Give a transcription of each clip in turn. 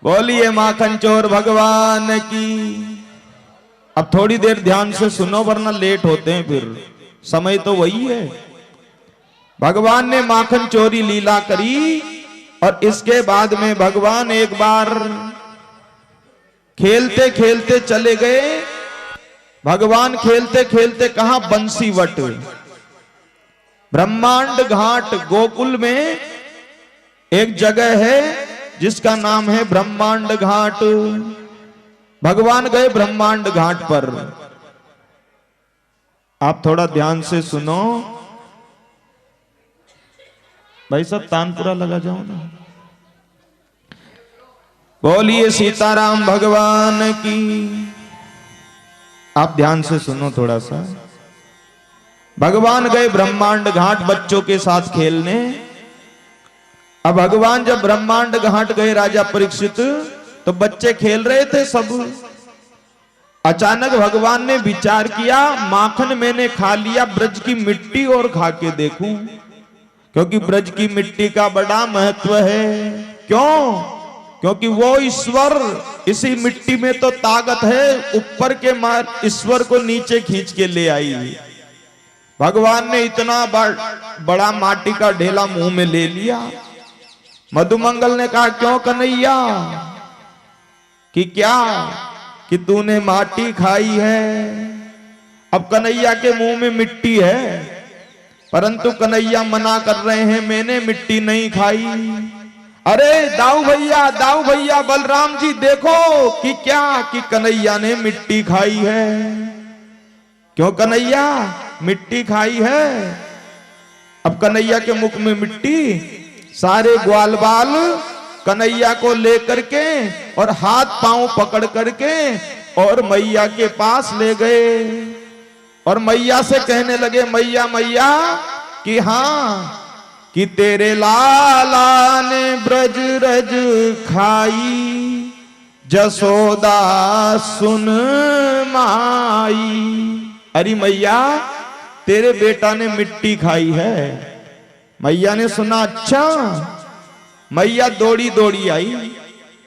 बोलिए माखन चोर भगवान की। अब थोड़ी देर ध्यान से सुनो वरना लेट होते हैं, फिर समय तो वही है। भगवान ने माखन चोरी लीला करी और इसके बाद में भगवान एक बार खेलते खेलते चले गए। भगवान खेलते खेलते कहा, बंसीवट ब्रह्मांड घाट गोकुल में एक जगह है जिसका नाम है ब्रह्मांड घाट। भगवान गए ब्रह्मांड घाट पर। आप थोड़ा ध्यान से सुनो भाई, सब तानपुरा लगा जाओ ना। बोलिए सीताराम भगवान की। आप ध्यान से सुनो थोड़ा सा। भगवान गए ब्रह्मांड घाट बच्चों के साथ खेलने। अब भगवान जब ब्रह्मांड घाट गए राजा परीक्षित, तो बच्चे खेल रहे थे सब। अचानक भगवान ने विचार किया, माखन मैंने खा लिया, ब्रज की मिट्टी और खा के देखूं, क्योंकि ब्रज की मिट्टी का बड़ा महत्व है। क्यों? क्योंकि वो ईश्वर, इसी मिट्टी में तो ताकत है, ऊपर के मार ईश्वर को नीचे खींच के ले आई। भगवान ने इतना बड़ा माटी का ढेला मुंह में ले लिया। मधुमंगल ने कहा, क्यों कन्हैया, कि क्या कि तूने माटी खाई है? अब कन्हैया के मुंह में मिट्टी है, परंतु कन्हैया मना कर रहे हैं, मैंने मिट्टी नहीं खाई। अरे दाऊ भैया बलराम जी देखो कि क्या कि कन्हैया ने मिट्टी खाई है। क्यों कन्हैया मिट्टी खाई है? अब कन्हैया के मुख में मिट्टी। सारे ग्वाल बाल कन्हैया को लेकर के और हाथ पांव पकड़ करके और मैया के पास ले गए और मैया से कहने लगे, मैया मैया कि हाँ कि तेरे लाला ने ब्रज रज खाई, जसोदा सुन माई। अरे मैया तेरे बेटा ने मिट्टी खाई है। मैया ने सुना, अच्छा। मैया दौड़ी दौड़ी आई,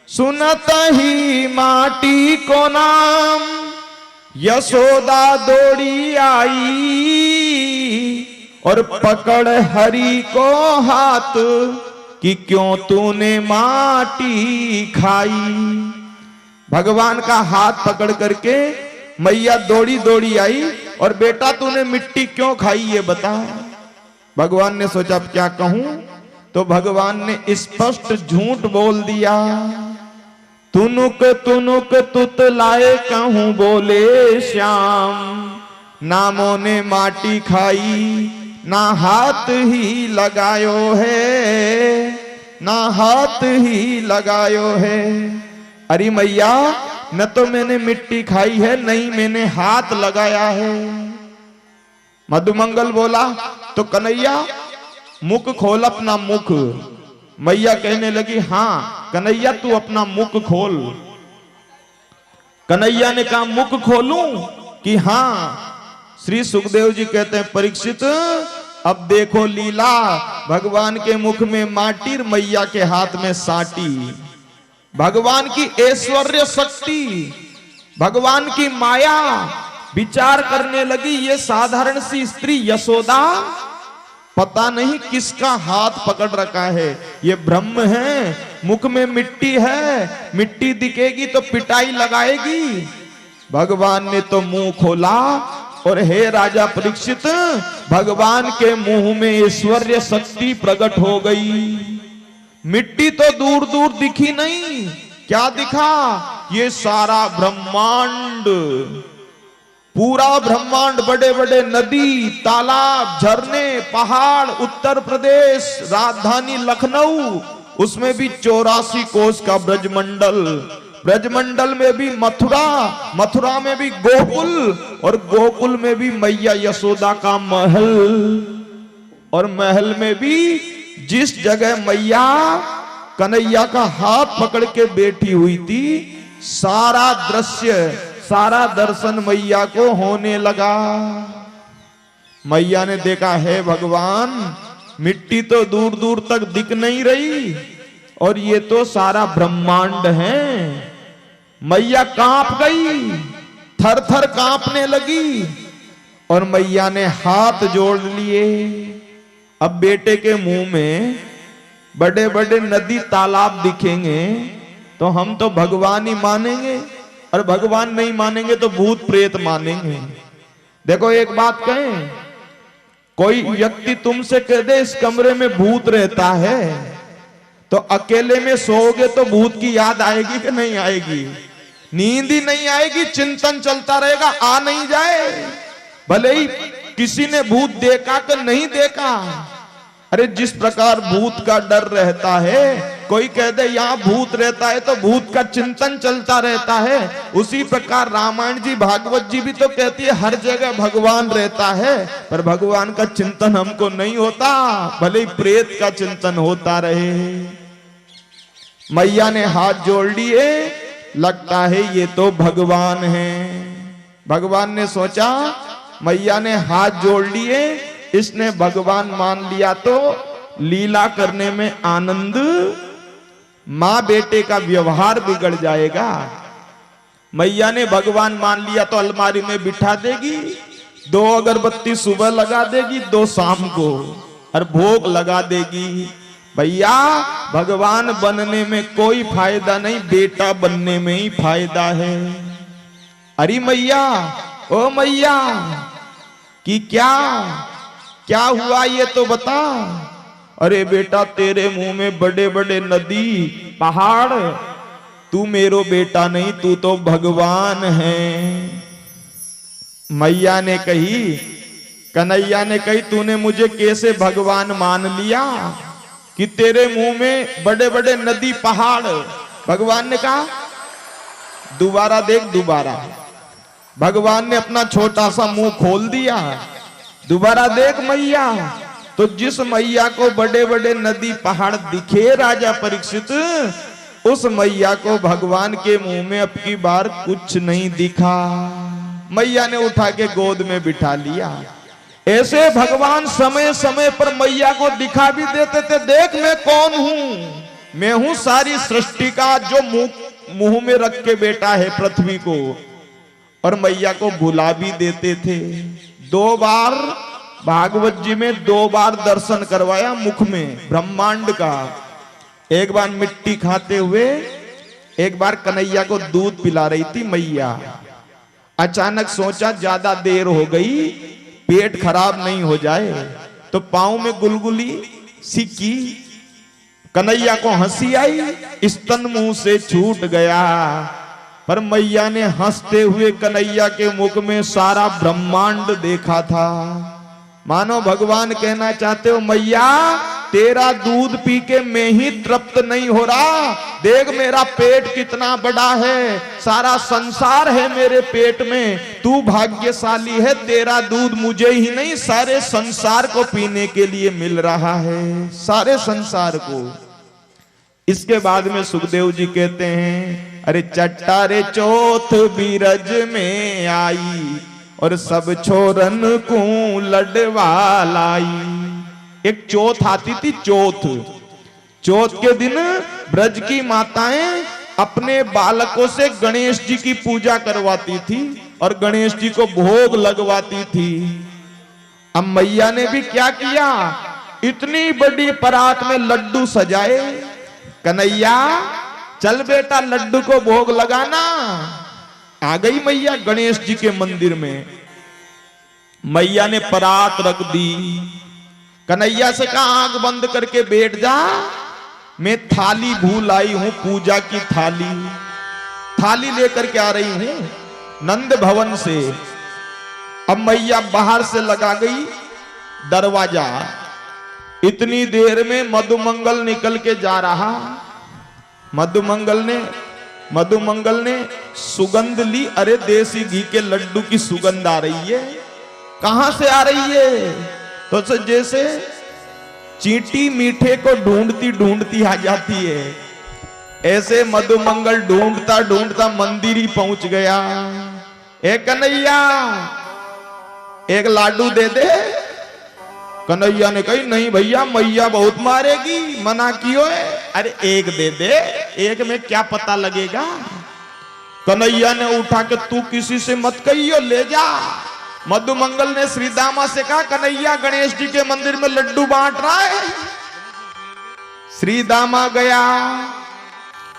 सुनत ही माटी को नाम, यशोदा दौड़ी आई और पकड़ हरि को हाथ कि क्यों तूने माटी खाई। भगवान का हाथ पकड़ करके मैया दौड़ी दौड़ी आई और बेटा तूने मिट्टी क्यों खाई ये बता। भगवान ने सोचा अब क्या कहूं, तो भगवान ने स्पष्ट झूठ बोल दिया। तुनुक तुनुक तुतलाए कहूं बोले श्याम, नामों ने माटी खाई ना हाथ ही लगायो है, ना हाथ ही लगायो है। अरे मैया न तो मैंने मिट्टी खाई है, नहीं मैंने हाथ लगाया है। मधुमंगल बोला, तो कन्हैया मुख खोल अपना मुख। मैया कहने लगी, हाँ कन्हैया तू अपना मुख खोल। कन्हैया ने कहा, मुख खोलूं कि हाँ? श्री सुखदेव जी कहते हैं, परीक्षित अब देखो लीला, भगवान के मुख में माटी, मैया के हाथ में साटी। भगवान की ऐश्वर्य शक्ति, भगवान की माया। विचार करने लगी, ये साधारण सी स्त्री यशोदा पता नहीं किसका हाथ पकड़ रखा है, ये ब्रह्म है, मुख में मिट्टी है, मिट्टी दिखेगी तो पिटाई लगाएगी। भगवान ने तो मुंह खोला और हे राजा परीक्षित, भगवान के मुंह में ऐश्वर्य शक्ति प्रकट हो गई। मिट्टी तो दूर दूर दिखी नहीं, क्या दिखा? ये सारा ब्रह्मांड, पूरा ब्रह्मांड, बड़े बड़े नदी, तालाब, झरने, पहाड़, उत्तर प्रदेश, राजधानी लखनऊ, उसमें भी 84 कोस का ब्रजमंडल, ब्रजमंडल में भी मथुरा, मथुरा में भी गोकुल और गोकुल में भी मैया यशोदा का महल, और महल में भी जिस जगह मैया कन्हैया का हाथ पकड़ के बैठी हुई थी, सारा दृश्य, सारा दर्शन मैया को होने लगा। मैया ने देखा, है भगवान मिट्टी तो दूर दूर तक दिख नहीं रही और ये तो सारा ब्रह्मांड है। मैया कांप गई, थर थर कांपने लगी और मैया ने हाथ जोड़ लिए। अब बेटे के मुंह में बड़े बड़े नदी तालाब दिखेंगे तो हम तो भगवान ही मानेंगे, और भगवान नहीं मानेंगे तो भूत प्रेत मानेंगे। देखो एक बात कहें, कोई व्यक्ति तुमसे कह दे इस कमरे में भूत रहता है, तो अकेले में सोओगे तो भूत की याद आएगी कि नहीं आएगी? नींद ही नहीं आएगी, चिंतन चलता रहेगा, आ नहीं जाए। भले ही किसी ने भूत देखा कि नहीं देखा, अरे जिस प्रकार भूत का डर रहता है, कोई कह दे यहाँ भूत रहता है तो भूत का चिंतन चलता रहता है, उसी प्रकार रामायण जी भागवत जी भी तो कहती है हर जगह भगवान रहता है, पर भगवान का चिंतन हमको नहीं होता, भले ही प्रेत का चिंतन होता रहे। मैया ने हाथ जोड़ लिए, लगता है ये तो भगवान है। भगवान ने सोचा, मैया ने हाथ जोड़ लिए, इसने भगवान मान लिया तो लीला करने में आनंद, मां बेटे का व्यवहार बिगड़ जाएगा। मैया ने भगवान मान लिया तो अलमारी में बिठा देगी, 2 अगरबत्ती सुबह लगा देगी, 2 शाम को, और भोग लगा देगी। भैया भगवान बनने में कोई फायदा नहीं, बेटा बनने में ही फायदा है। अरे मैया, ओ मैया कि क्या हुआ ये तो बता। अरे बेटा तेरे मुंह में बड़े बड़े नदी पहाड़, तू मेरो बेटा नहीं, तू तो भगवान है। मैया ने कही, कन्हैया ने कही, तूने मुझे कैसे भगवान मान लिया कि तेरे मुंह में बड़े बड़े नदी पहाड़। भगवान ने कहा दोबारा देख, दोबारा। भगवान ने अपना छोटा सा मुंह खोल दिया, दोबारा देख मैया। तो जिस मैया को बड़े बड़े नदी पहाड़ दिखे राजा परीक्षित, उस मैया को भगवान के मुंह में अब की बार कुछ नहीं दिखा। मैया ने उठा के गोद में बिठा लिया। ऐसे भगवान समय समय पर मैया को दिखा भी देते थे, देख मैं कौन हूं, मैं हूं सारी सृष्टि का जो मुंह में रख के बेटा है पृथ्वी को। और मैया को भुला भी देते थे। 2 बार भागवत जी में 2 बार दर्शन करवाया मुख में ब्रह्मांड का। एक बार मिट्टी खाते हुए, एक बार कन्हैया को दूध पिला रही थी मैया। अचानक सोचा ज्यादा देर हो गई, पेट खराब नहीं हो जाए, तो पांव में गुलगुली सिक्की। कन्हैया को हंसी आई, स्तन मुंह से छूट गया। पर मैया ने हंसते हुए कन्हैया के मुख में सारा ब्रह्मांड देखा था। मानो भगवान कहना चाहते हो, मैया तेरा दूध पी के मैं ही तृप्त नहीं हो रहा, देख मेरा पेट कितना बड़ा है, सारा संसार है मेरे पेट में, तू भाग्यशाली है, तेरा दूध मुझे ही नहीं सारे संसार को पीने के लिए मिल रहा है, सारे संसार को। इसके बाद में सुखदेव जी कहते हैं, अरे चट्टारे चौथ बीरज में आई और सब छोरन को लडवा लाई। एक चौथ आती थी, चौथ के दिन ब्रज की माताएं अपने बालकों से गणेश जी की पूजा करवाती थी और गणेश जी को भोग लगवाती थी। अब मैया ने भी क्या किया, इतनी बड़ी परात में लड्डू सजाए। कन्हैया चल बेटा लड्डू को भोग लगाना। आ गई मैया गणेश जी के मंदिर में। मैया ने परात रख दी। कन्हैया से कहा आंख बंद करके बैठ जा, मैं थाली भूल आई हूं, पूजा की थाली लेकर के आ रही हूं नंद भवन से। अब मैया बाहर से लगा गई दरवाजा। इतनी देर में मधुमंगल निकल के जा रहा। मधुमंगल ने सुगंध ली। अरे देसी घी के लड्डू की सुगंध आ रही है। कहां से आ रही है? तो जैसे चींटी मीठे को ढूंढती ढूंढती आ जाती है, ऐसे मधुमंगल ढूंढता ढूंढता मंदिर ही पहुंच गया। ए कन्हैया एक लाडू दे दे। कन्हैया ने कही नहीं भैया मैया बहुत मारेगी, मना कियो है। अरे एक दे दे, एक में क्या पता लगेगा। कन्हैया ने उठा के तू किसी से मत कहियो, ले जा। मधुमंगल ने श्री दामा से कहा कन्हैया गणेश जी के मंदिर में लड्डू बांट रहा है। श्री दामा गया,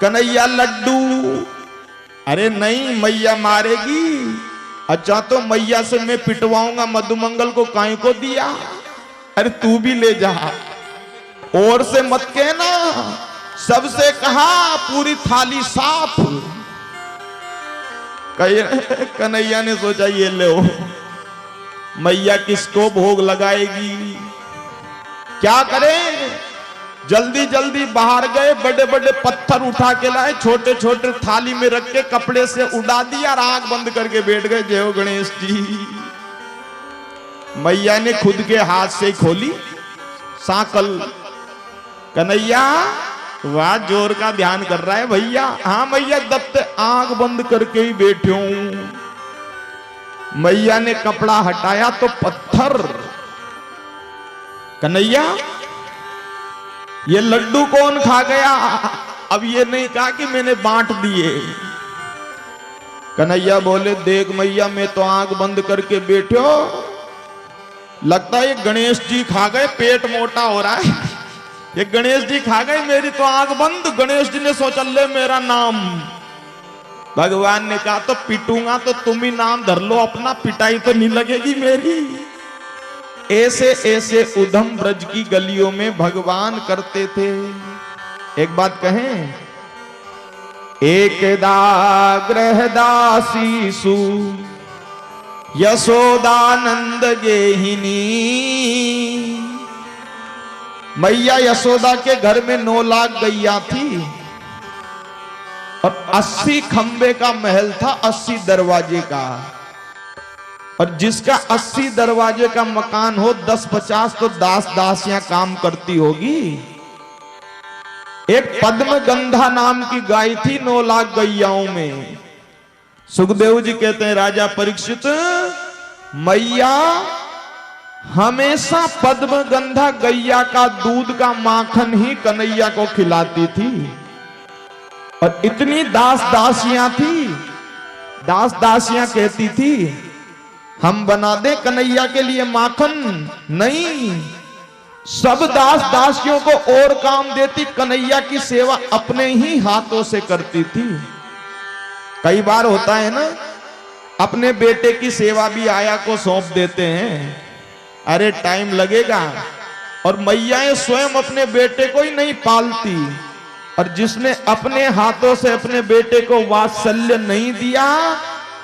कन्हैया लड्डू, अरे नहीं मैया मारेगी। अच्छा तो मैया से मैं पिटवाऊंगा, मधुमंगल को काहे को दिया। अरे तू भी ले जा, और से मत कहना, सबसे कहा पूरी थाली साफ। कन्हैया ने सोचा ये ले, मैया किसको भोग लगाएगी, क्या करें। जल्दी जल्दी बाहर गए, बड़े बड़े पत्थर उठा के लाए, छोटे छोटे थाली में रख के कपड़े से उड़ा दिया, आंख बंद करके बैठ गए। जय हो गणेश जी। मैया ने खुद के हाथ से खोली सांकल। कन्हैया वाह जोर का ध्यान कर रहा है भैया। हाँ मैया दत्त आंख बंद करके ही बैठे हूं। मैया ने कपड़ा हटाया तो पत्थर। कन्हैया ये लड्डू कौन खा गया। अब ये नहीं कहा कि मैंने बांट दिए। कन्हैया बोले देख मैया मैं तो आंख बंद करके बैठे हो, लगता है ये गणेश जी खा गए, पेट मोटा हो रहा है। ये गणेश जी खा गए, मेरी तो आंख बंद। गणेश जी ने सोचा ले मेरा नाम। भगवान ने कहा तो पिटूंगा तो तुम ही नाम धर लो अपना, पिटाई तो नहीं लगेगी मेरी। ऐसे ऐसे उधम ब्रज की गलियों में भगवान करते थे। एक बात कहें, एकदा गृहदासीसु यशोदानंद गेहिनी। मैया यशोदा के घर में 9 लाख गैया थी और 80 खंबे का महल था, 80 दरवाजे का। और जिसका 80 दरवाजे का मकान हो 10-50 तो दास दासियां काम करती होगी। एक पद्मगंधा नाम की गाय थी 9 लाख गैयाओं में। सुखदेव जी कहते हैं राजा परीक्षित मैया हमेशा पद्मगंधा गैया का दूध का माखन ही कन्हैया को खिलाती थी। और इतनी दास दासियां थी, दास दासियां कहती थी हम बना दे कन्हैया के लिए माखन। नहीं, सब दास दासियों को और काम देती, कन्हैया की सेवा अपने ही हाथों से करती थी। कई बार होता है ना, अपने बेटे की सेवा भी आया को सौंप देते हैं, अरे टाइम लगेगा। और मैयाएं स्वयं अपने बेटे को ही नहीं पालती। और जिसने अपने हाथों से अपने बेटे को वात्सल्य नहीं दिया,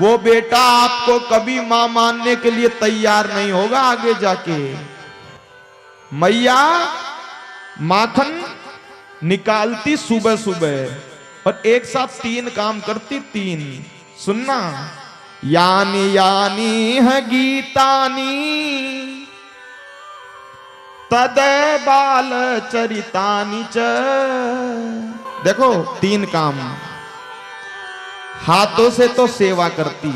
वो बेटा आपको कभी मां मानने के लिए तैयार नहीं होगा आगे जाके। मैया माखन निकालती सुबह सुबह और एक साथ 3 काम करती। 3 सुनना, यानी यानी है गीतानी तद बाल चरितानी च। देखो 3 काम। हाथों से तो सेवा करती,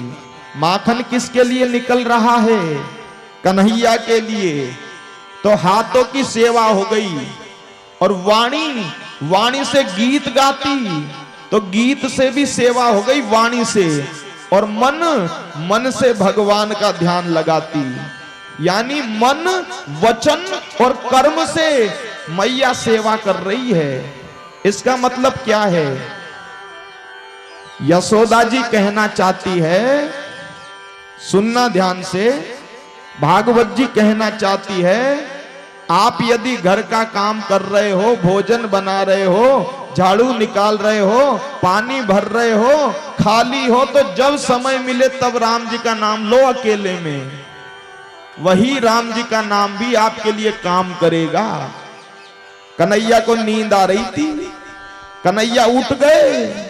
माखन किसके लिए निकल रहा है, कन्हैया के लिए, तो हाथों की सेवा हो गई। और वाणी से गीत गाती, तो गीत से भी सेवा हो गई वाणी से। और मन से भगवान का ध्यान लगाती, यानी मन वचन और कर्म से मैया सेवा कर रही है। इसका मतलब क्या है, यशोदा जी कहना चाहती है, सुनना ध्यान से, भागवत जी कहना चाहती है आप यदि घर का काम कर रहे हो, भोजन बना रहे हो, झाड़ू निकाल रहे हो, पानी भर रहे हो, खाली हो, तो जब समय मिले तब राम जी का नाम लो अकेले में। वही राम जी का नाम भी आपके लिए काम करेगा। कन्हैया को नींद आ रही थी, कन्हैया उठ गए।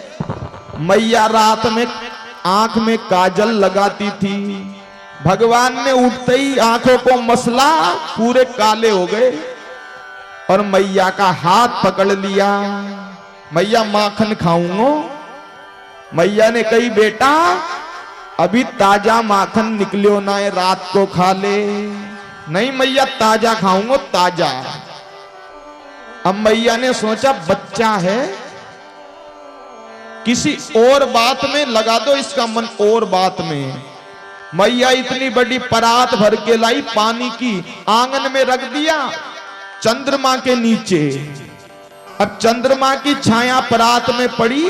मैया रात में आंख में काजल लगाती थी, भगवान ने उठते ही आंखों को मसला, पूरे काले हो गए। और मैया का हाथ पकड़ लिया, मैया माखन खाऊंगा। मैया ने कही बेटा अभी ताजा माखन निकलियो ना है, रात को खा ले। नहीं मैया ताजा खाऊंगा ताजा। अब मैया ने सोचा बच्चा है, किसी और बात में लगा दो इसका मन, और बात में। मैया इतनी बड़ी परात भर के लाई पानी की, आंगन में रख दिया चंद्रमा के नीचे। अब चंद्रमा की छाया परात में पड़ी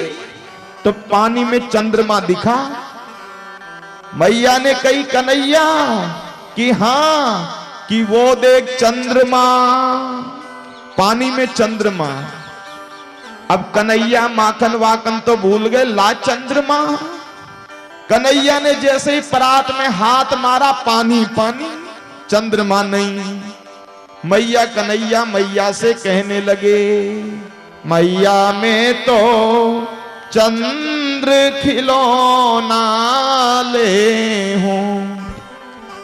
तो पानी में चंद्रमा दिखा। मैया ने कही कन्हैया कि हाँ, कि वो देख चंद्रमा, पानी में चंद्रमा। अब कन्हैया माखन वाकन तो भूल गए, ला चंद्रमा। कन्हैया ने जैसे ही परात में हाथ मारा, पानी पानी, चंद्रमा नहीं। मैया कन्हैया मैया से कहने लगे, मैया में तो चंद्र खिलौना ले हूं,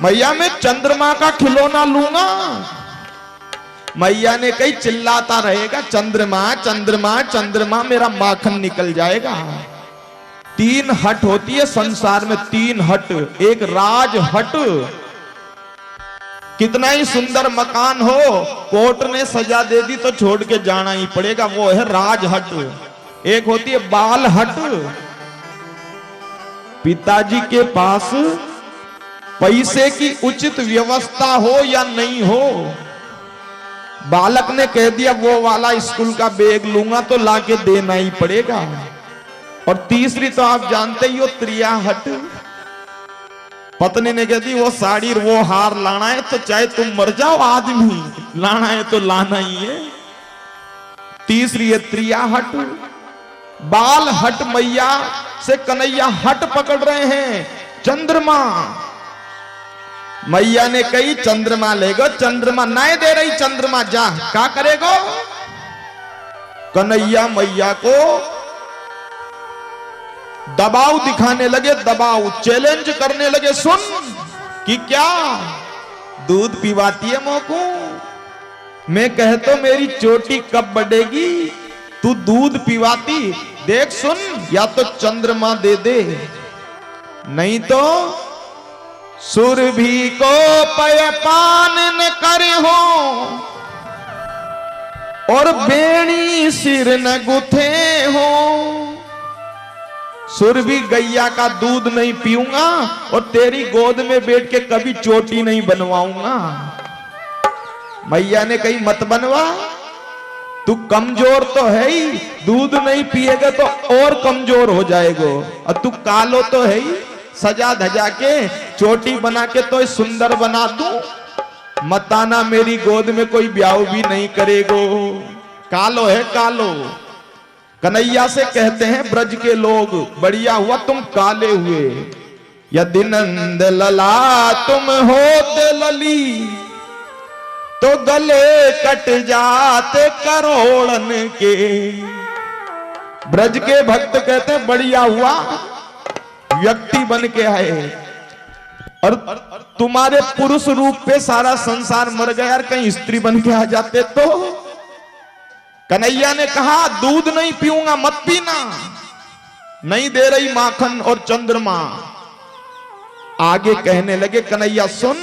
मैया मैं चंद्रमा का खिलौना लूंगा। मैया ने कही चिल्लाता रहेगा चंद्रमा चंद्रमा चंद्रमा, मेरा माखन निकल जाएगा। 3 हट होती है संसार में, 3 हट। एक राज हट, कितना ही सुंदर मकान हो, कोर्ट ने सजा दे दी तो छोड़ के जाना ही पड़ेगा, वो है राज हट। एक होती है बाल हट, पिताजी के पास पैसे की उचित व्यवस्था हो या नहीं हो, बालक ने कह दिया वो वाला स्कूल का बैग लूंगा तो लाके देना ही पड़ेगा। और तीसरी तो आप जानते ही हो त्रिया हट, पत्नी ने कह दी वो साड़ी वो हार लाना है तो चाहे तुम मर जाओ, आदमी लाना है तो लाना ही है। तीसरी है त्रिया हट। बाल हट मैया से कन्हैया हट पकड़ रहे हैं चंद्रमा। मैया ने कही चंद्रमा लेगो, चंद्रमा नहीं दे रही, चंद्रमा जा क्या करेगो। कन्हैया मैया को दबाव दिखाने लगे, दबाव चैलेंज करने लगे, सुन कि क्या दूध पिवाती है मोको, मैं कह तो मेरी चोटी कब बढ़ेगी, तू दूध पिवाती, देख सुन, या तो चंद्रमा दे दे नहीं तो सुरभि को पय पान न करे हो और बेणी सिर न गुथे हो। सुरभि गैया का दूध नहीं पीऊंगा और तेरी गोद में बैठ के कभी चोटी नहीं बनवाऊंगा। मैया ने कही मत बनवा, तू कमजोर तो है ही, दूध नहीं पिएगा तो और कमजोर हो जाएगा, और तू कालो तो है ही, सजा धजा के चोटी बना के तो सुंदर बना दूं, मत आना मेरी गोद में कोई ब्याह भी नहीं करेगो, कालो है कालो। कन्हैया से कहते हैं ब्रज के लोग, बढ़िया हुआ तुम काले हुए, यदि नंद लला तुम होते लली तो गले कट जाते करोड़न के। ब्रज के भक्त कहते हैं बढ़िया हुआ व्यक्ति बन के आए, और तुम्हारे पुरुष रूप पे सारा संसार मर गया, यार कहीं स्त्री बन के आ जाते तो। कन्हैया ने कहा दूध नहीं पीऊंगा, मत पीना, नहीं दे रही माखन और चंद्रमा। आगे कहने लगे कन्हैया सुन,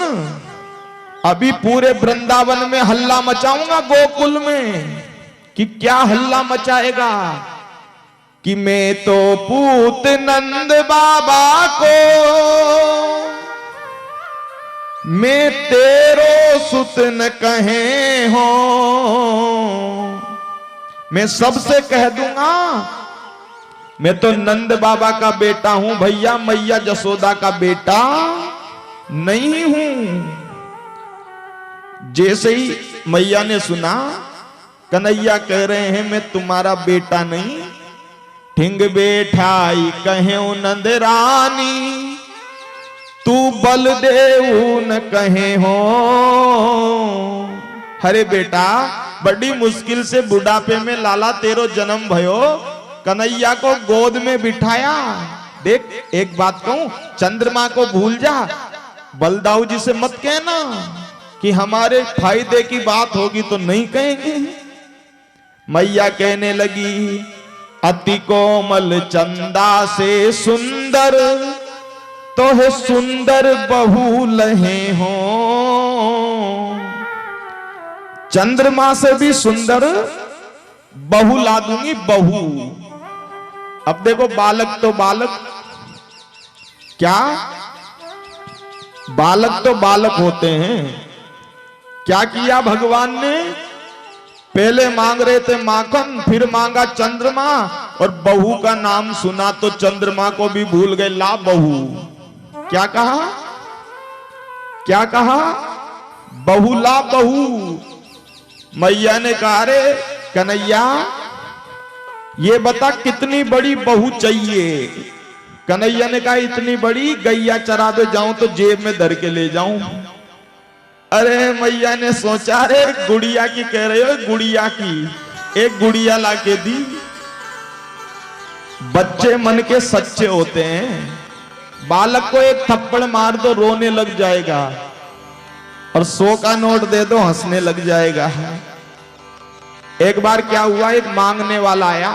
अभी पूरे वृंदावन में हल्ला मचाऊंगा, गोकुल में, कि क्या हल्ला मचाएगा, कि मैं तो पूत नंद बाबा को मैं तेरो सुत न कहे हो। मैं सबसे कह दूंगा मैं तो नंद बाबा का बेटा हूं भैया, मैया जसोदा का बेटा नहीं हूं। जैसे ही मैया ने सुना कन्हैया कह रहे हैं मैं तुम्हारा बेटा नहीं, ठिंग बैठाई कहे नंद रानी तू बलदेव न कहे हो। अरे बेटा बड़ी मुश्किल से बुढ़ापे में लाला तेरो जन्म भयो, कन्हैया को गोद में बिठाया। देख एक बात कहूं, चंद्रमा को भूल जा, बलदाऊ जी से मत कहना कि हमारे फायदे की बात होगी तो नहीं कहेंगे। मैया कहने लगी अति कोमल चंदा से सुंदर तो है सुंदर बहू लहे हो, चंद्रमा से भी सुंदर बहू ला दूंगी बहू। अब देखो बालक तो बालक, क्या बालक तो बालक होते हैं। क्या किया भगवान ने, पहले मांग रहे थे माखन, फिर मांगा चंद्रमा, और बहू का नाम सुना तो चंद्रमा को भी भूल गए, ला बहू। क्या कहा, क्या कहा, बहू ला बहू। मैया ने कहा रे कन्हैया ये बता कितनी बड़ी बहू चाहिए। कन्हैया ने कहा इतनी बड़ी गैया चरावे जाऊं तो जेब में धर के ले जाऊं। अरे मैया ने सोचा रे गुड़िया की कह रहे हो, गुड़िया की, एक गुड़िया लाके दी। बच्चे मन के सच्चे होते हैं, बालक को एक थप्पड़ मार दो रोने लग जाएगा, और 100 का नोट दे दो हंसने लग जाएगा। एक बार क्या हुआ, एक मांगने वाला आया,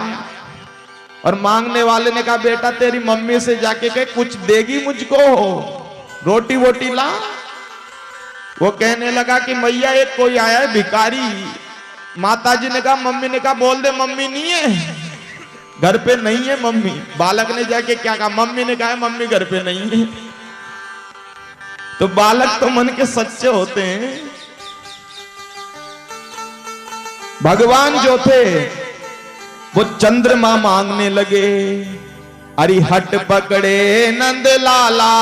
और मांगने वाले ने कहा बेटा तेरी मम्मी से जाके कह कुछ देगी मुझको, रोटी वोटी ला। वो कहने लगा कि मैया एक कोई आया है भिखारी। माताजी ने कहा, मम्मी ने कहा बोल दे मम्मी नहीं है, घर पे नहीं है मम्मी। बालक ने जाके क्या कहा, मम्मी ने कहा मम्मी घर पे नहीं है। तो बालक तो मन के सच्चे होते हैं। भगवान जो थे वो चंद्रमा मांगने लगे, अरे हट पकड़े नंद लाला।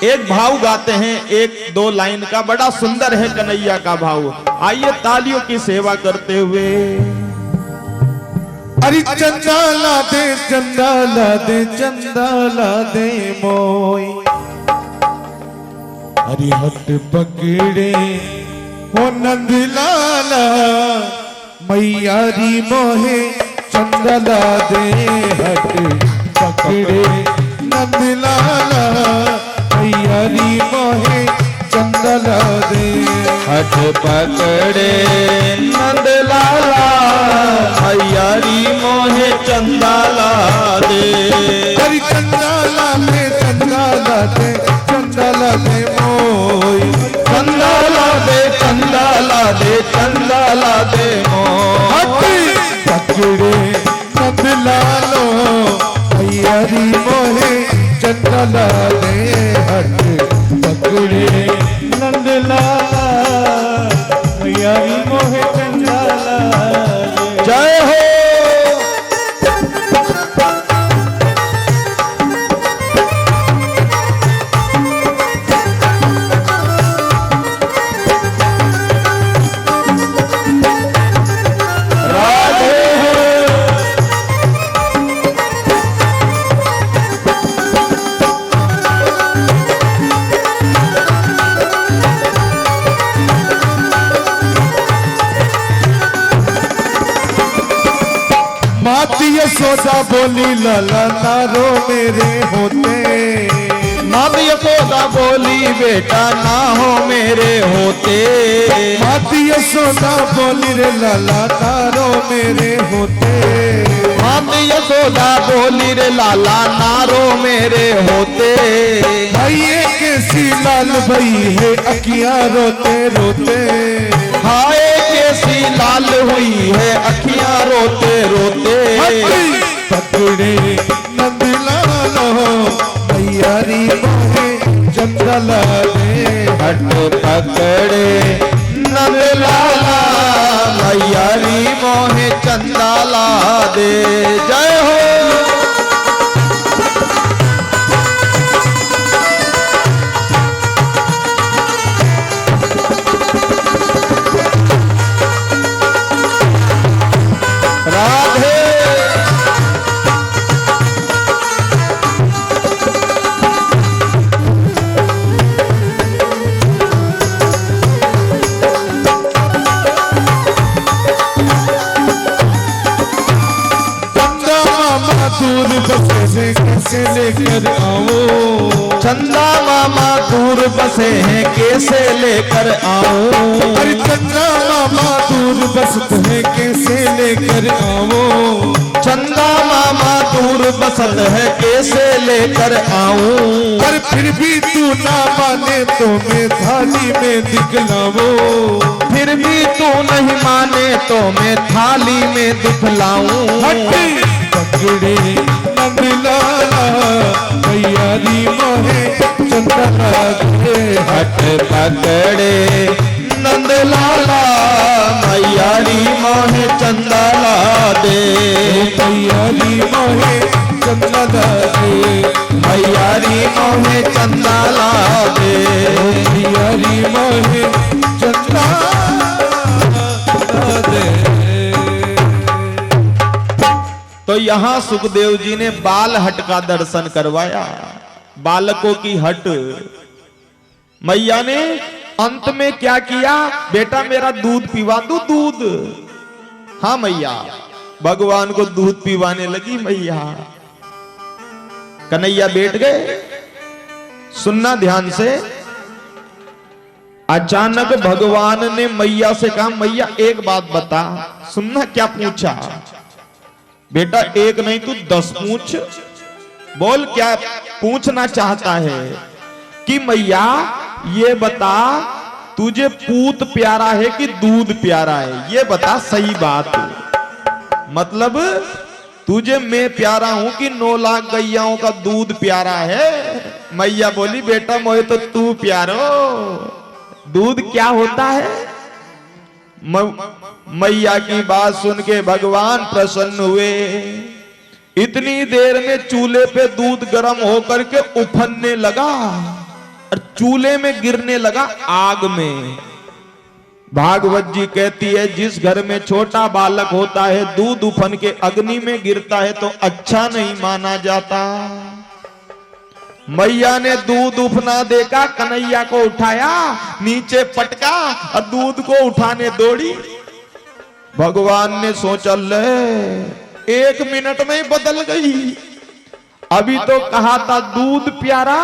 एक भाव गाते हैं, एक दो लाइन का, बड़ा सुंदर है कन्हैया का भाव। आइए तालियों की सेवा करते हुए। अरे चंदा ला दे, चंदा ला दे, चंदा ला दे मोई। अरे हट पकड़े हो नंद लाला, मैया री मोहे चंदा ला दे। हट पकड़े नंद लाला, मैया री मोहे चंदा ला दे। हट पकड़े नंद लाला, मैया री मोहे चंदा ला दे। अरे चंदा ला दे, चंदा ला दे, चंदा ला दे मोई। चंदा ला दे, चंदा ला दे, चंदा ला दे मोई। पकड़े नंद लालो, मैया री मोहे चंदा ला दे। हट पकड़े नंद लाला, मैया री मोहे चंदा ला दे। जय हो। यशोदा बोली लाला नारो मेरे होते। मात यशोदा बोली बेटा ना हो मेरे होते। मात यशोदा बोली रे लाला नारो मेरे होते। मात यशोदा बोली रे लाला नारो मेरे होते। भाई कैसी लाल भई है अखियां रोते रोते। हाय कैसी लाल हुई है अखियां रोते रोते। पकड़े नंद लालो, मैया री मोहे चंदा ला दे। हट पकड़े नंद लाला, मैया री मोहे चंदा ला दे। जय हो। राधे। दूर बसे हैं कैसे लेकर आओ। चंदा मामा दूर बसे हैं कैसे लेकर आओ। अरे चंदा मामा दूर बसते हैं कैसे लेकर आओ। चंदा मामा दूर बसत है, कैसे लेकर आऊं। पर फिर भी तू ना माने तो मैं थाली में दिखलाऊं। फिर भी तू नहीं माने तो मैं थाली में दिखलाऊं। पकड़े नंदलाला मैयारी मोहे चंदला दे। हट पकड़े नंदलाला मैयारी मोहे चंदला दे। मैयारी मोहे चंदला दे। मैयारी मोहे चंदला दे। मैयारी मोहे चंदला दे। तो यहां सुखदेव जी ने बाल हट का दर्शन करवाया, बालकों की हट। मैया ने अंत में क्या किया, बेटा मेरा दूध पिवा दो दूध। हाँ मैया, भगवान को दूध पिवाने लगी मैया। कन्हैया बैठ गए। सुनना ध्यान से। अचानक भगवान ने मैया से कहा, मैया एक बात बता। सुनना क्या पूछा। बेटा एक नहीं तू 10 पूछ। बोल क्या पूछना चाहता है। कि मैया ये बता, तुझे पूत प्यारा है कि दूध प्यारा है, ये बता सही बात। मतलब तुझे मैं प्यारा हूं कि 9 लाख गैयाओं का दूध प्यारा है। मैया बोली, बेटा मोहे तो तू प्यारो। दूध क्या होता है। मैया की बात सुन के भगवान प्रसन्न हुए। इतनी देर में चूल्हे पे दूध गर्म होकर के उफनने लगा और चूल्हे में गिरने लगा आग में। भागवत जी कहती है, जिस घर में छोटा बालक होता है दूध उफन के अग्नि में गिरता है तो अच्छा नहीं माना जाता। मैया ने दूध उफना देखा, कन्हैया को उठाया, नीचे पटका और दूध को उठाने दौड़ी। भगवान ने सोचा, ले 1 मिनट में बदल गई। अभी तो कहा था दूध प्यारा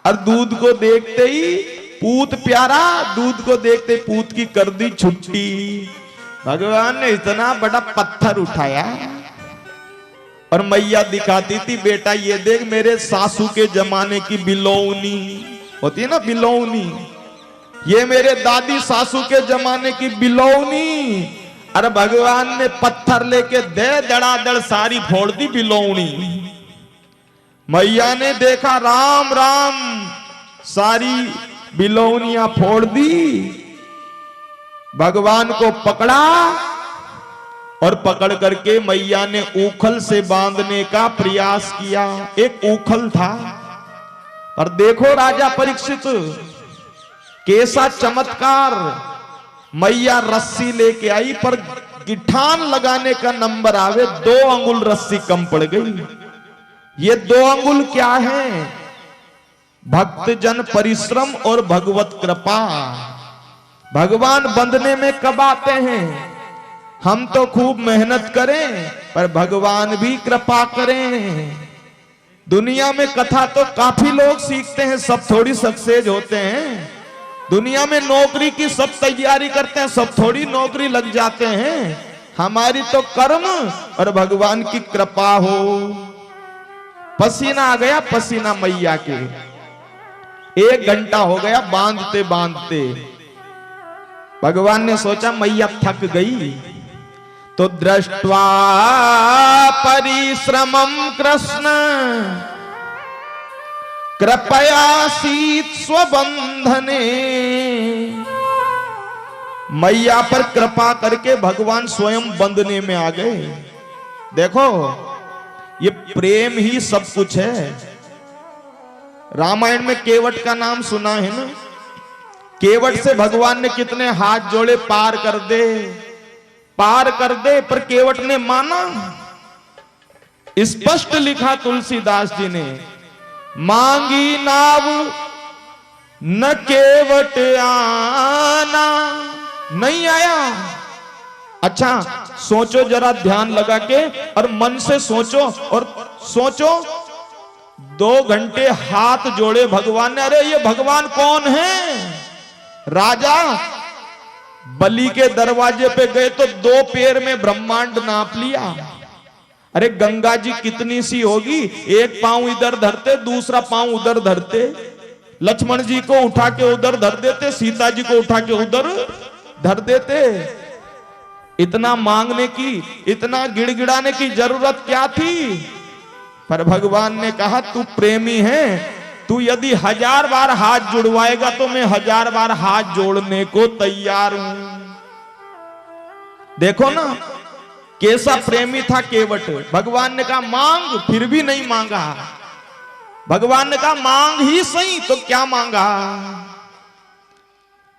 और दूध को देखते ही पूत प्यारा, दूध को देखते पूत की कर दी छुट्टी। भगवान ने इतना बड़ा पत्थर उठाया और मैया दिखाती थी, बेटा ये देख मेरे सासू के जमाने की बिलौनी होती है ना, बिलौनी। ये मेरे दादी सासू के जमाने की बिलौनी। अरे भगवान ने पत्थर लेके दे दड़ादड़ सारी फोड़ दी बिलौनी। मैया ने देखा, राम राम, सारी बिलौनियां फोड़ दी। भगवान को पकड़ा और पकड़ करके मैया ने ऊखल से बांधने का प्रयास किया। एक ऊखल था और देखो राजा परीक्षित कैसा चमत्कार। मैया रस्सी लेके आई पर गिठान लगाने का नंबर आवे 2 अंगुल रस्सी कम पड़ गई। ये 2 अंगुल क्या है, भक्त जन परिश्रम और भगवत कृपा। भगवान बंधने में कब आते हैं। हम तो खूब मेहनत करें पर भगवान भी कृपा करें। दुनिया में कथा तो काफी लोग सीखते हैं, सब थोड़ी सक्सेस होते हैं। दुनिया में नौकरी की सब तैयारी करते हैं, सब थोड़ी नौकरी लग जाते हैं। हमारी तो कर्म और भगवान की कृपा हो। पसीना आ गया, पसीना मैया के। 1 घंटा हो गया बांधते बांधते। भगवान ने सोचा मैया थक गई तो दृष्ट्वा परिश्रमं कृष्ण कृपयासीत स्वबंधने। मैया पर कृपा करके भगवान स्वयं बंधने में आ गए। देखो ये प्रेम ही सब कुछ है। रामायण में केवट का नाम सुना है ना। केवट से भगवान ने कितने हाथ जोड़े, पार कर दे पार कर दे, पर केवट ने माना। स्पष्ट लिखा तुलसीदास जी ने, मांगी नाव न केवट आना। नहीं आया। अच्छा सोचो जरा, ध्यान लगा के और मन से सोचो और सोचो। 2 घंटे हाथ जोड़े भगवान ने। अरे ये भगवान कौन है। राजा बलि के दरवाजे पे गए तो 2 पैर में ब्रह्मांड नाप लिया। अरे गंगा जी कितनी सी होगी, एक पांव इधर धरते दूसरा पांव उधर धरते, लक्ष्मण जी को उठा के उधर धर देते, सीता जी को उठा के उधर धर देते। इतना मांगने की, इतना गिड़गिड़ाने की जरूरत क्या थी? पर भगवान ने कहा तू प्रेमी है, तू यदि 1000 बार हाथ जुड़वाएगा तो मैं 1000 बार हाथ जोड़ने को तैयार हूं। देखो ना कैसा प्रेमी था केवट। भगवान ने कहा मांग, फिर भी नहीं मांगा। भगवान ने कहा मांग ही सही, तो क्या मांगा?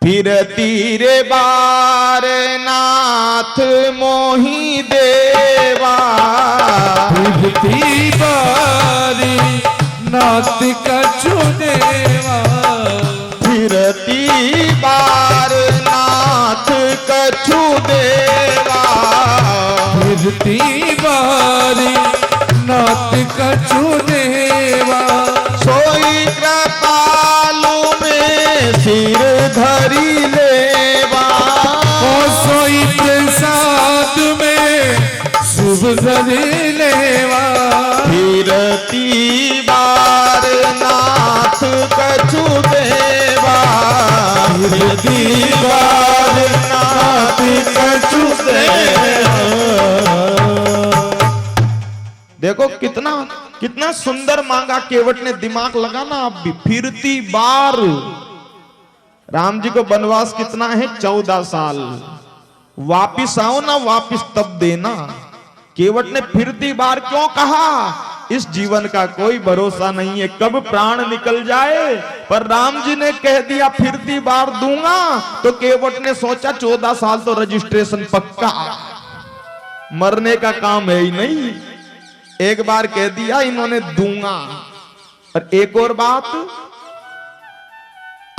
फिर तीरे बार नाथ मोही देवा, फिरती बारी नाथ कछु देवा, फिरती बार नाथ कछु देवा, फिरती बारी नाथ कछु देवा, सोई कृपालु में सिर धरी लेवा, और सोई प्रसाद में शुभ धरी लेवा, फिरती बार नाथ कछु देवा, फिरती बार नाथ कछु देवा। देखो कितना कितना सुंदर मांगा केवट ने, दिमाग लगाना आप भी। फिरती बार, राम जी को वनवास कितना है? 14 साल। वापिस आओ ना, वापिस तब देना। केवट ने फिरती बार क्यों कहा? इस जीवन का कोई भरोसा नहीं है, कब प्राण निकल जाए। पर राम जी ने कह दिया फिरती बार दूंगा, तो केवट ने सोचा 14 साल तो रजिस्ट्रेशन पक्का, मरने का काम है ही नहीं। एक बार कह दिया इन्होंने दूंगा। और एक और बात,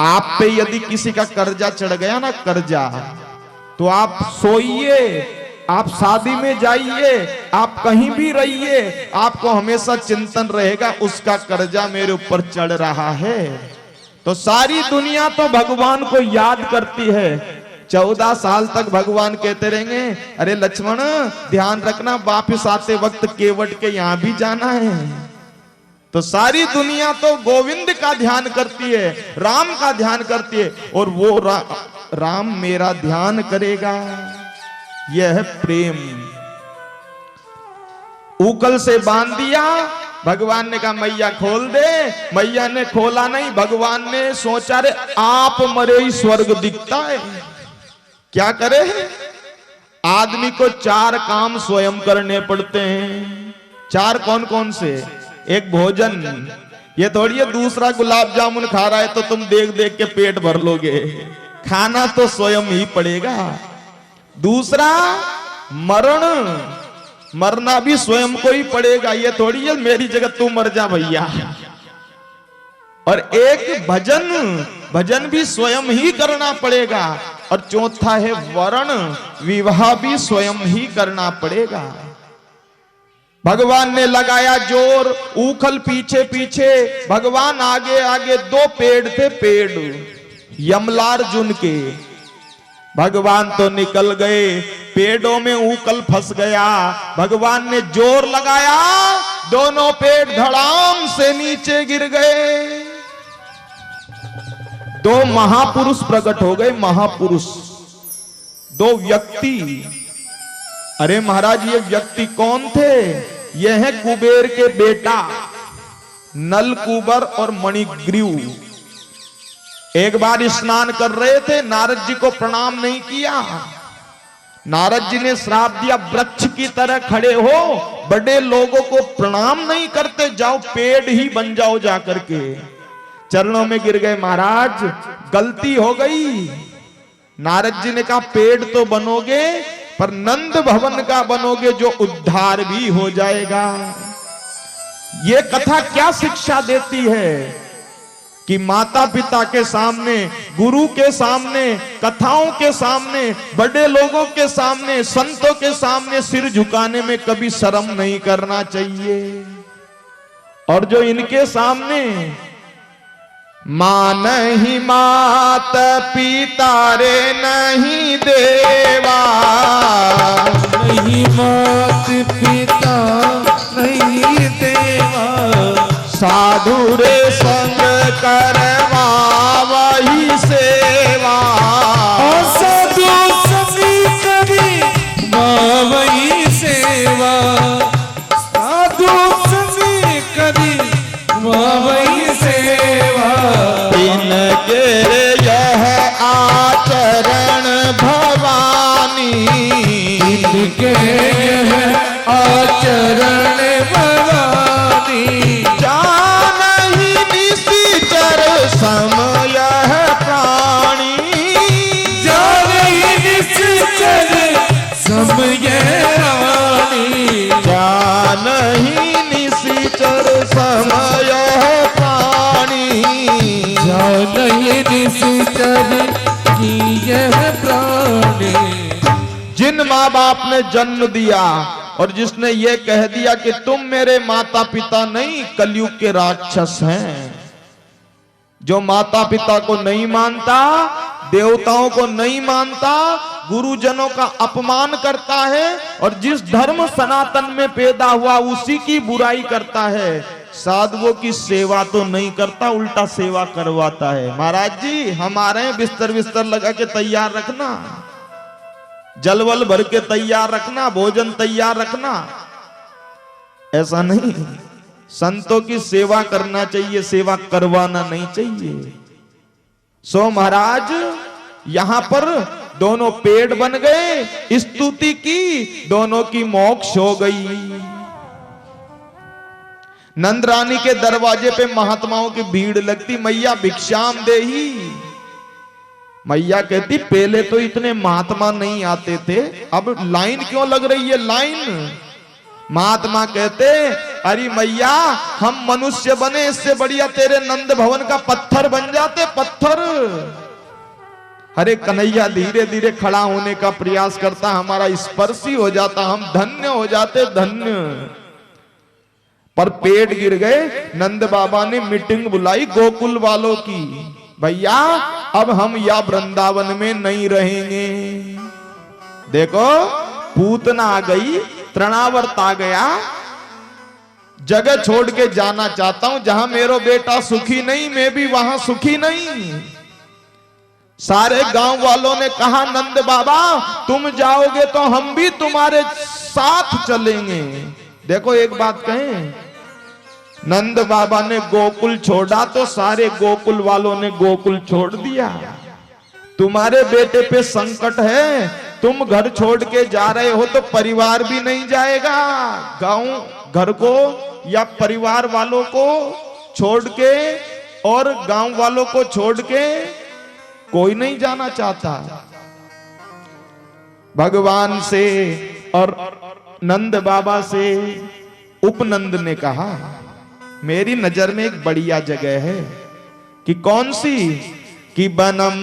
आप पे यदि किसी का कर्जा चढ़ गया ना, कर्जा, तो आप सोइए, आप शादी में जाइए, आप कहीं भी रहिए, आपको हमेशा चिंतन रहेगा उसका कर्जा मेरे ऊपर चढ़ रहा है। तो सारी दुनिया तो भगवान को याद करती है। 14 साल तक भगवान कहते रहेंगे अरे लक्ष्मण ध्यान रखना, वापिस आते वक्त केवट के यहां भी जाना है। तो सारी दुनिया तो गोविंद का ध्यान करती है, राम का ध्यान करती है, और वो राम मेरा ध्यान करेगा। यह है प्रेम। उकल से बांध दिया, भगवान ने कहा मैया खोल दे। मैया ने खोला नहीं, भगवान ने सोचा रे आप मरे ही स्वर्ग दिखता है। क्या करे? आदमी को 4 काम स्वयं करने पड़ते हैं। 4 कौन कौन से? एक भोजन, ये थोड़ी है दूसरा गुलाब जामुन खा रहा है तो तुम देख देख के पेट भर लोगे, खाना तो स्वयं ही पड़ेगा। दूसरा मरण, मरना भी स्वयं को ही पड़ेगा, ये थोड़ी है मेरी जगह तू मर जा भैया। और एक भजन, भजन भी स्वयं ही करना पड़ेगा। और चौथा है वरण, विवाह भी स्वयं ही करना पड़ेगा। भगवान ने लगाया जोर, उखल पीछे पीछे, भगवान आगे आगे। 2 पेड़ थे, पेड़ यमलार्जुन के। भगवान तो निकल गए, पेड़ों में उकल फंस गया। भगवान ने जोर लगाया, दोनों पेड़ धड़ाम से नीचे गिर गए। 2 महापुरुष प्रकट हो गए, महापुरुष, 2 व्यक्ति। अरे महाराज ये व्यक्ति कौन थे? ये है कुबेर के बेटा नलकुबर और मणिग्रीव। एक बार स्नान कर रहे थे, नारद जी को प्रणाम नहीं किया। नारद जी ने श्राप दिया वृक्ष की तरह खड़े हो, बड़े लोगों को प्रणाम नहीं करते, जाओ पेड़ ही बन जाओ जाकर के। चरणों में गिर गए, महाराज गलती हो गई। नारद जी ने कहा पेड़ तो बनोगे पर नंद भवन का बनोगे जो उद्धार भी हो जाएगा। ये कथा क्या शिक्षा देती है कि माता पिता के सामने, गुरु के सामने, कथाओं के सामने, बड़े लोगों के सामने, संतों के सामने सिर झुकाने में कभी शर्म नहीं करना चाहिए। और जो इनके सामने मां नहीं मात पिता रे नहीं देवा, नहीं मात पिता साधु रे संग करवा वही सेवा। साधु संग करी वही सेवा, साधु संग करी वही सेवा। इनके यह आचरण भवानी, इनके यह आचरण भवानी। जानहि निशिचर समय प्राणी, जानहि निशिचर समय प्राणी। जानहि निशिचर समय प्राणी। जानहि निशिचर की यह प्राणी। जिन माँ बाप ने जन्म दिया और जिसने ये कह दिया कि तुम मेरे माता पिता नहीं, कलयुग के राक्षस हैं। जो माता पिता को नहीं मानता, देवताओं को नहीं मानता, गुरुजनों का अपमान करता है और जिस धर्म सनातन में पैदा हुआ उसी की बुराई करता है, साधुओं की सेवा तो नहीं करता, उल्टा सेवा करवाता है। महाराज जी हमारे बिस्तर बिस्तर लगा के तैयार रखना, जलवल भर के तैयार रखना, भोजन तैयार रखना, ऐसा नहीं। संतों की सेवा करना चाहिए, सेवा करवाना नहीं चाहिए। सो महाराज यहां पर दोनों पेड़ बन गए, स्तुति की, दोनों की मोक्ष हो गई। नंदरानी के दरवाजे पे महात्माओं की भीड़ लगती, मैया भिक्षाम देही। मैया कहती पहले तो इतने महात्मा नहीं आते थे, अब लाइन क्यों लग रही है लाइन। महात्मा कहते अरे मैया हम मनुष्य बने, इससे बढ़िया तेरे नंद भवन का पत्थर बन जाते, पत्थर। अरे कन्हैया धीरे धीरे खड़ा होने का प्रयास करता, हमारा स्पर्श ही हो जाता, हम धन्य हो जाते, धन्य। पर पेट गिर गए। नंद बाबा ने मीटिंग बुलाई गोकुल वालों की, भैया अब हम या वृंदावन में नहीं रहेंगे। देखो पूतना आ गई, तृणावर्त आ गया, जगह छोड़ के जाना चाहता हूं, जहां मेरा बेटा सुखी नहीं मैं भी वहां सुखी नहीं। सारे गांव वालों ने कहा नंद बाबा तुम जाओगे तो हम भी तुम्हारे साथ चलेंगे। देखो एक बात कहें, नंद बाबा ने गोकुल छोड़ा तो सारे गोकुल वालों ने गोकुल छोड़ दिया। तुम्हारे बेटे पे संकट है, तुम घर छोड़ के जा रहे हो तो परिवार भी नहीं जाएगा, गांव घर को या परिवार वालों को छोड़ के और गांव वालों को छोड़ के कोई नहीं जाना चाहता। भगवान से और नंद बाबा से उपनंद ने कहा मेरी नजर में एक बढ़िया जगह है। कि कौन सी? कि वनम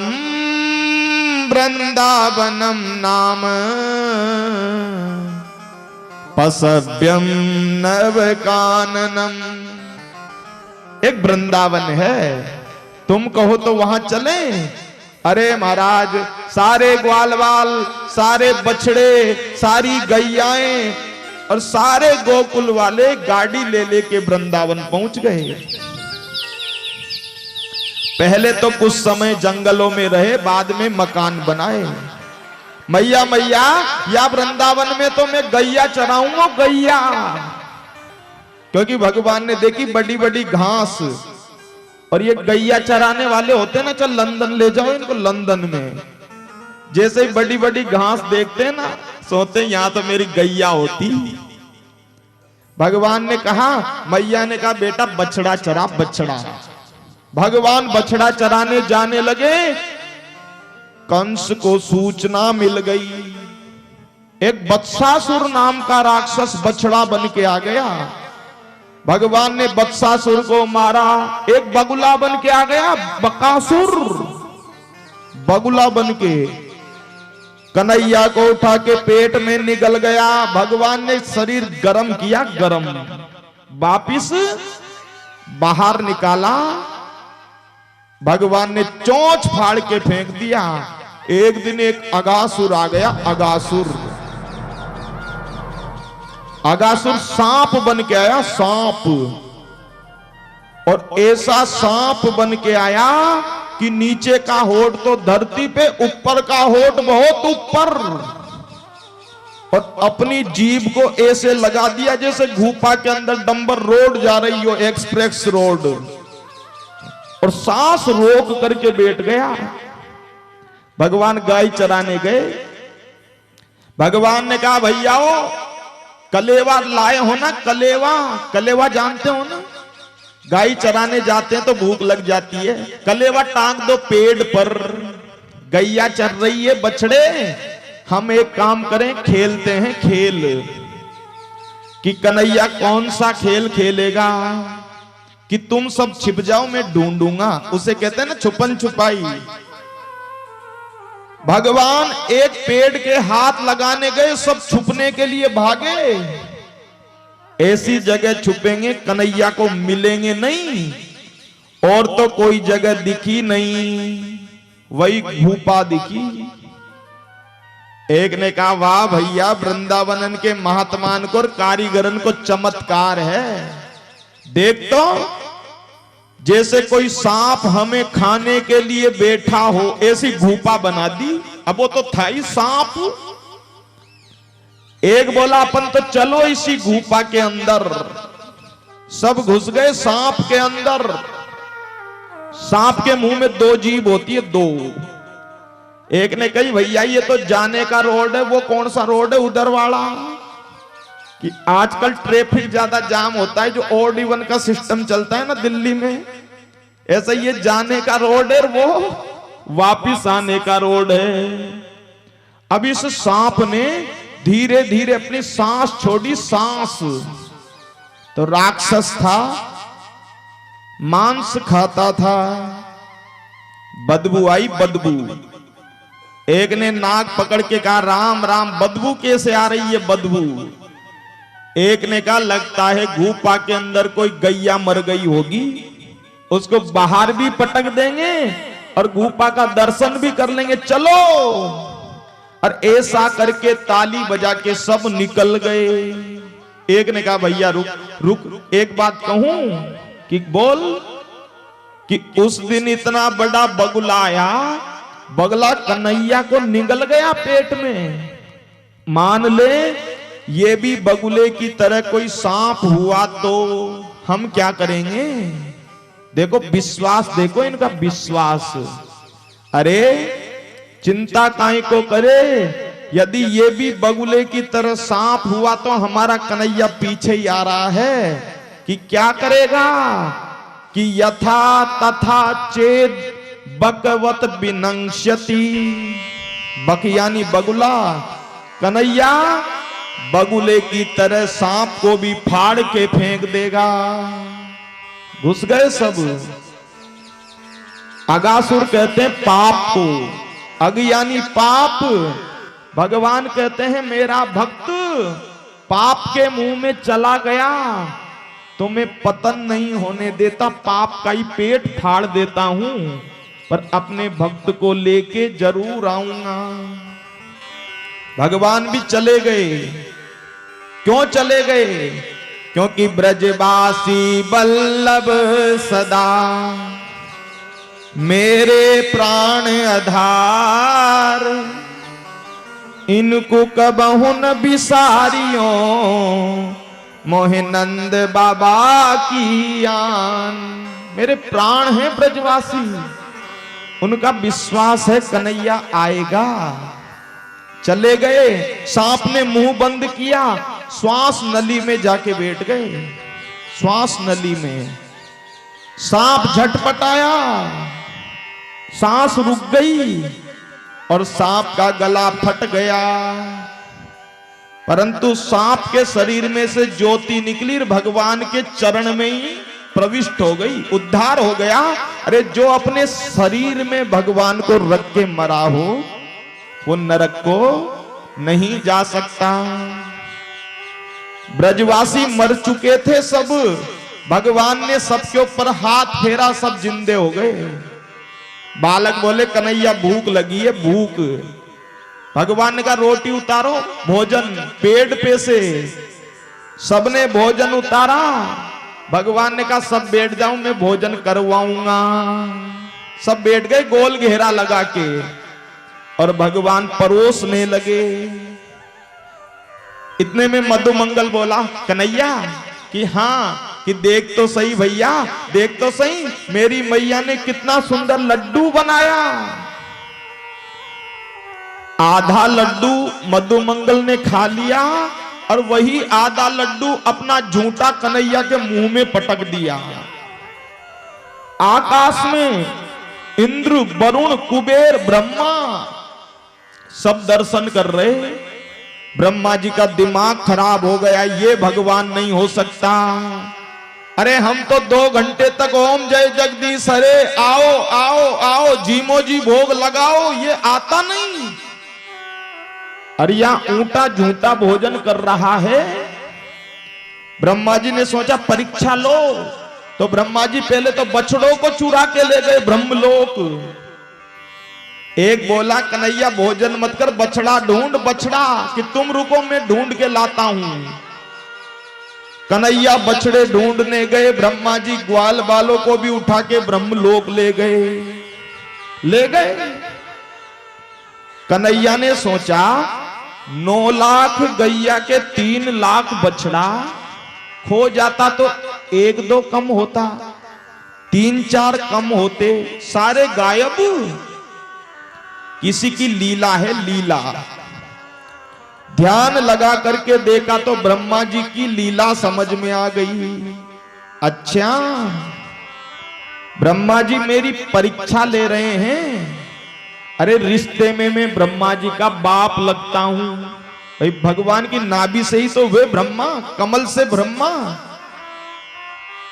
वृंदावनम नाम पसव्यम नवकाननम। एक वृंदावन है, तुम कहो तो वहां चले। अरे महाराज सारे ग्वालवाल, सारे बछड़े, सारी गैयाएं और सारे गोकुल वाले गाड़ी ले लेके वृंदावन पहुंच गए। पहले तो कुछ समय जंगलों में रहे, बाद में मकान बनाए। मैया मैया या वृंदावन में तो मैं गैया चराऊंगा, गैया। क्योंकि भगवान ने देखी बड़ी बड़ी घास, और ये गैया चराने वाले होते ना, चल लंदन ले जाओ इनको, लंदन में जैसे ही बड़ी बड़ी घास देखते हैं ना, सोचते यहां तो मेरी गैया होती। भगवान ने कहा, मैया ने कहा बेटा बछड़ा चरा, बछड़ा। भगवान बछड़ा चराने जाने लगे, कंस को सूचना मिल गई, एक बत्सासुर नाम का राक्षस बछड़ा बन के आ गया। भगवान ने बत्सासुर को मारा। एक बगुला बन के आ गया, बकासुर, बगुला बन के कन्हैया को उठा के पेट में निगल गया। भगवान ने शरीर गरम किया, गरम, वापिस बाहर निकाला। भगवान ने चोंच फाड़ के फेंक दिया। एक दिन एक अगासुर आ गया, अगासुर, अगासुर सांप बन के आया, सांप। और ऐसा सांप बन के आया कि नीचे का होठ तो धरती पे, ऊपर का होठ बहुत ऊपर, और अपनी जीभ को ऐसे लगा दिया जैसे गुफा के अंदर डंबर रोड जा रही हो, एक्सप्रेस रोड, और सांस रोक करके बैठ गया। भगवान गाय चराने गए। भगवान ने कहा भैयाओ कलेवा लाए हो ना, कलेवा, कलेवा जानते हो ना, गाय चराने जाते हैं तो भूख लग जाती है, कलेवा टांग दो पेड़ पर, गैया चर रही है, बछड़े हम एक काम करें, खेलते हैं खेल, कि कन्हैया कौन सा खेल खेलेगा, कि तुम सब छिप जाओ मैं ढूंढूंगा, उसे कहते हैं ना छुपन छुपाई। भगवान एक पेड़ के हाथ लगाने गए, सब छुपने के लिए भागे, ऐसी जगह छुपेंगे कन्हैया को मिलेंगे नहीं, और तो कोई जगह दिखी नहीं, वही गुफा दिखी। एक ने कहा वाह भैया, वृंदावनन के महात्मान को और कारीगरन को चमत्कार है, देख तो जैसे कोई सांप हमें खाने के लिए बैठा हो, ऐसी गुफा बना दी। अब वो तो था ही सांप। एक बोला अपन तो चलो इसी गुफा के अंदर, सब घुस गए सांप के अंदर। सांप के मुंह में दो जीभ होती है, दो। एक ने कही भैया ये तो जाने का रोड है, वो कौन सा रोड है उधर वाला, कि आजकल ट्रैफिक ज्यादा जाम होता है, जो ऑड इवन का सिस्टम चलता है ना दिल्ली में, ऐसा ये जाने का रोड है, वो वापिस आने का रोड है। अब इस सांप ने धीरे धीरे अपनी सांस छोड़ी, सांस तो राक्षस था, मांस खाता था, बदबू आई बदबू। एक ने नाक पकड़ के कहा राम राम, बदबू कैसे आ रही है बदबू। एक ने कहा लगता है गुफा के अंदर कोई गैया मर गई होगी, उसको बाहर भी पटक देंगे और गुफा का दर्शन भी कर लेंगे, चलो। और ऐसा करके ताली बजा के सब निकल गए। एक ने कहा भैया रुक रुक, एक बात कहूं, कि बोल, कि उस दिन इतना बड़ा बगुला आया, बगला कन्हैया को निगल गया पेट में, मान ले ये भी बगुले की तरह कोई सांप हुआ तो हम क्या करेंगे। देखो विश्वास, देखो इनका विश्वास। अरे चिंता काहे को करे, यदि ये भी बगुले की तरह सांप हुआ तो हमारा कन्हैया पीछे ही आ रहा है, कि क्या करेगा, कि यथा तथा चेद बकवत विनंक्ष्यति। बक यानी बगुला, कन्हैया बगुले की तरह सांप को भी फाड़ के फेंक देगा। घुस गए सब। अगासुर कहते हैं पाप को, अग यानी पाप। भगवान कहते हैं मेरा भक्त पाप के मुंह में चला गया तो मैं पतन नहीं होने देता, पाप का ही पेट फाड़ देता हूं, पर अपने भक्त को लेके जरूर आऊंगा। भगवान भी चले गए। क्यों चले गए? क्योंकि ब्रजवासी बल्लभ सदा मेरे प्राण आधार, इनको कबहु न बिसारियो मोहे नंद बाबा की आन। मेरे प्राण हैं ब्रजवासी, उनका विश्वास है कन्हैया आएगा। चले गए, सांप ने मुंह बंद किया, श्वास नली में जाके बैठ गए। श्वास नली में सांप झटपटाया, सांस रुक गई और सांप का गला फट गया। परंतु सांप के शरीर में से ज्योति निकली और भगवान के चरण में ही प्रविष्ट हो गई, उद्धार हो गया। अरे जो अपने शरीर में भगवान को रख के मरा हो वो नरक को नहीं जा सकता। ब्रजवासी मर चुके थे सब, भगवान ने सबके ऊपर हाथ फेरा, सब जिंदे हो गए। बालक बोले कन्हैया भूख लगी है, भूख। भगवान ने कहा रोटी उतारो, भोजन पेड़ पे से। सबने भोजन उतारा, भगवान ने कहा सब बैठ जाऊं, मैं भोजन करवाऊंगा। सब बैठ गए गोल घेरा लगा के और भगवान परोसने लगे। इतने में मधुमंगल बोला कन्हैया कि हाँ, कि देख तो सही भैया, देख तो सही मेरी मैया ने कितना सुंदर लड्डू बनाया। आधा लड्डू मधुमंगल ने खा लिया और वही आधा लड्डू अपना झूठा कन्हैया के मुंह में पटक दिया। आकाश में इंद्र, वरुण, कुबेर, ब्रह्मा सब दर्शन कर रहे। ब्रह्मा जी का दिमाग खराब हो गया, ये भगवान नहीं हो सकता। अरे हम तो 2 घंटे तक ओम जय जगदीश हरे, आओ आओ आओ, जीमो जी भोग लगाओ, ये आता नहीं। अरे यहां ऊंटा झूठा भोजन कर रहा है। ब्रह्मा जी ने सोचा परीक्षा लो, तो ब्रह्मा जी पहले तो बछड़ों को चुरा के ले गए ब्रह्मलोक। एक बोला कन्हैया भोजन मत कर, बछड़ा ढूंढ, बछड़ा कि तुम रुको मैं ढूंढ के लाता हूं। कन्हैया बछड़े ढूंढने गए, ब्रह्मा जी ग्वाल बालों को भी उठा के ब्रह्मलोक ले गए। कन्हैया ने सोचा 9 लाख गैया के 3 लाख बछड़ा खो जाता तो 1-2 कम होता, 3-4 कम होते, सारे गायब। किसी की लीला है, लीला। ध्यान लगा करके देखा तो ब्रह्मा जी की लीला समझ में आ गई। अच्छा, ब्रह्मा जी मेरी परीक्षा ले रहे हैं। अरे रिश्ते में मैं ब्रह्मा जी का बाप लगता हूं। भाई भगवान की नाभि से ही तो वे ब्रह्मा, कमल से ब्रह्मा।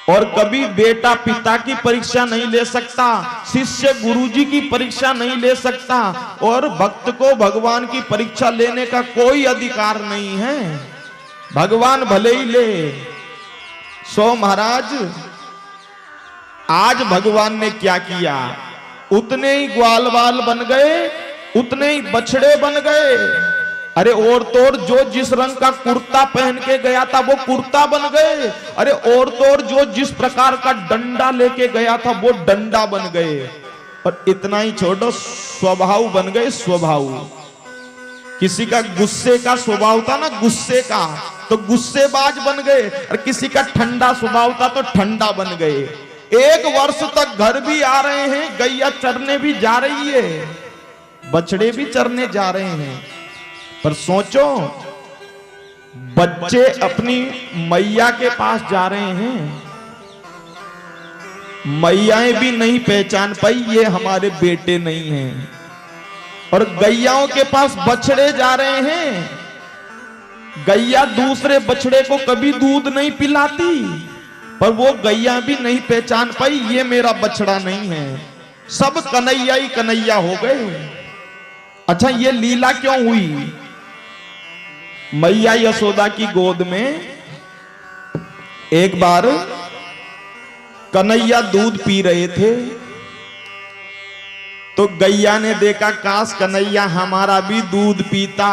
और कभी बेटा पिता की परीक्षा नहीं ले सकता, शिष्य गुरुजी की परीक्षा नहीं ले सकता, और भक्त को भगवान की परीक्षा लेने का कोई अधिकार नहीं है। भगवान भले ही ले। सो महाराज आज भगवान ने क्या किया, उतने ही ग्वाल बाल बन गए, उतने ही बछड़े बन गए। अरे और तो और जो जिस रंग का कुर्ता पहन के गया था वो कुर्ता बन गए। अरे और तो और जो जिस प्रकार का डंडा लेके गया था वो डंडा बन गए। और इतना ही छोड़ो, स्वभाव बन गए, स्वभाव। किसी का गुस्से का स्वभाव था ना, गुस्से का, तो गुस्सेबाज बन गए। और किसी का ठंडा स्वभाव था तो ठंडा बन गए। 1 वर्ष तक घर भी आ रहे हैं, गैया चरने भी जा रही है, बछड़े भी चरने जा रहे हैं। पर सोचो, बच्चे अपनी मैया के पास जा रहे हैं, मैयाएं भी नहीं पहचान पाई ये हमारे बेटे नहीं हैं। और गैयाओं के पास बछड़े जा रहे हैं, गैया दूसरे बछड़े को कभी दूध नहीं पिलाती, पर वो गैया भी नहीं पहचान पाई ये मेरा बछड़ा नहीं है। सब कन्हैया ही कन्हैया हो गए। अच्छा, ये लीला क्यों हुई? मैया यशोदा की गोद में एक बार कन्हैया दूध पी रहे थे, तो गैया ने देखा काश कन्हैया हमारा भी दूध पीता।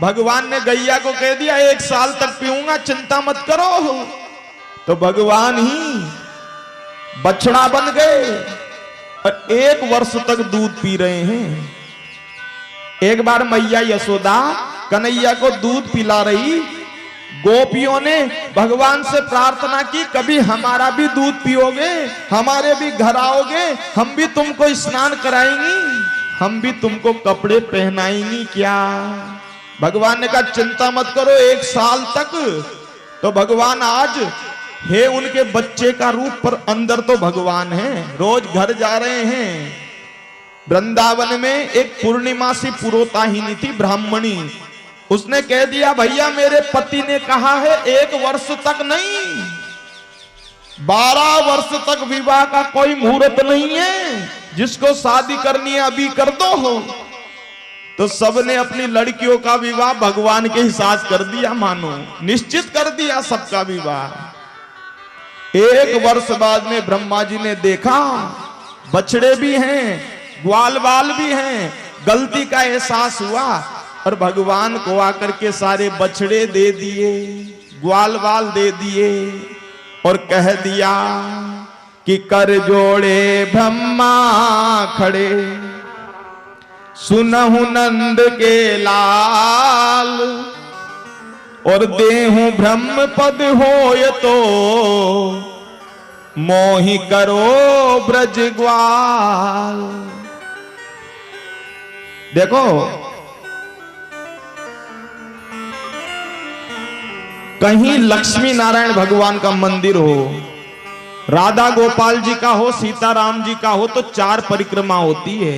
भगवान ने गैया को कह दिया 1 साल तक पीऊंगा, चिंता मत करो। तो भगवान ही बछड़ा बन गए और 1 वर्ष तक दूध पी रहे हैं। एक बार मैया यशोदा कन्हैया को दूध पिला रही, गोपियों ने भगवान से प्रार्थना की कभी हमारा भी दूध पियोगे, हमारे भी घर आओगे, हम भी तुमको स्नान कराएंगी, हम भी तुमको कपड़े पहनाएंगी क्या? भगवान ने कहा चिंता मत करो 1 साल तक। तो भगवान आज है उनके बच्चे का रूप, पर अंदर तो भगवान है। रोज घर जा रहे हैं। वृंदावन में एक पूर्णिमासी पुरोहिताहिनी थी, ब्राह्मणी। उसने कह दिया भैया मेरे पति ने कहा है 1 वर्ष तक नहीं, 12 वर्ष तक विवाह का कोई मुहूर्त नहीं है, जिसको शादी करनी है अभी कर दो। तो सबने अपनी लड़कियों का विवाह भगवान के हिसाब कर दिया, मानो निश्चित कर दिया सबका विवाह। 1 वर्ष बाद में ब्रह्मा जी ने देखा बछड़े भी हैं, ग्वाल बाल भी हैं, गलती का एहसास हुआ और भगवान को आकर के सारे बछड़े दे दिए, ग्वाल बाल दे दिए। और कह दिया कि कर जोड़े ब्रह्मा खड़े, सुनहु नंद के लाल, और देहु ब्रह्म पद होय तो मोहि करो ब्रज ग्वाल। देखो, कहीं लक्ष्मी नारायण भगवान का मंदिर हो, राधा गोपाल जी का हो, सीताराम जी का हो, तो 4 परिक्रमा होती है।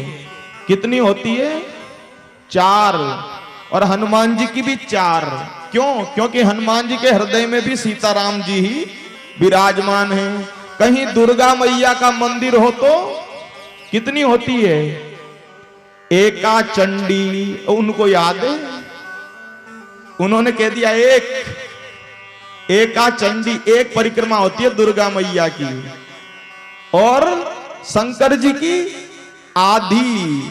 कितनी होती है? 4। और हनुमान जी की भी 4। क्यों? क्योंकि हनुमान जी के हृदय में भी सीताराम जी ही विराजमान हैं। कहीं दुर्गा मैया का मंदिर हो तो कितनी होती है? एका चंडी, उनको याद है? उन्होंने कह दिया एका चंडी, 1 परिक्रमा होती है दुर्गा मैया की। और शंकर जी की आधी।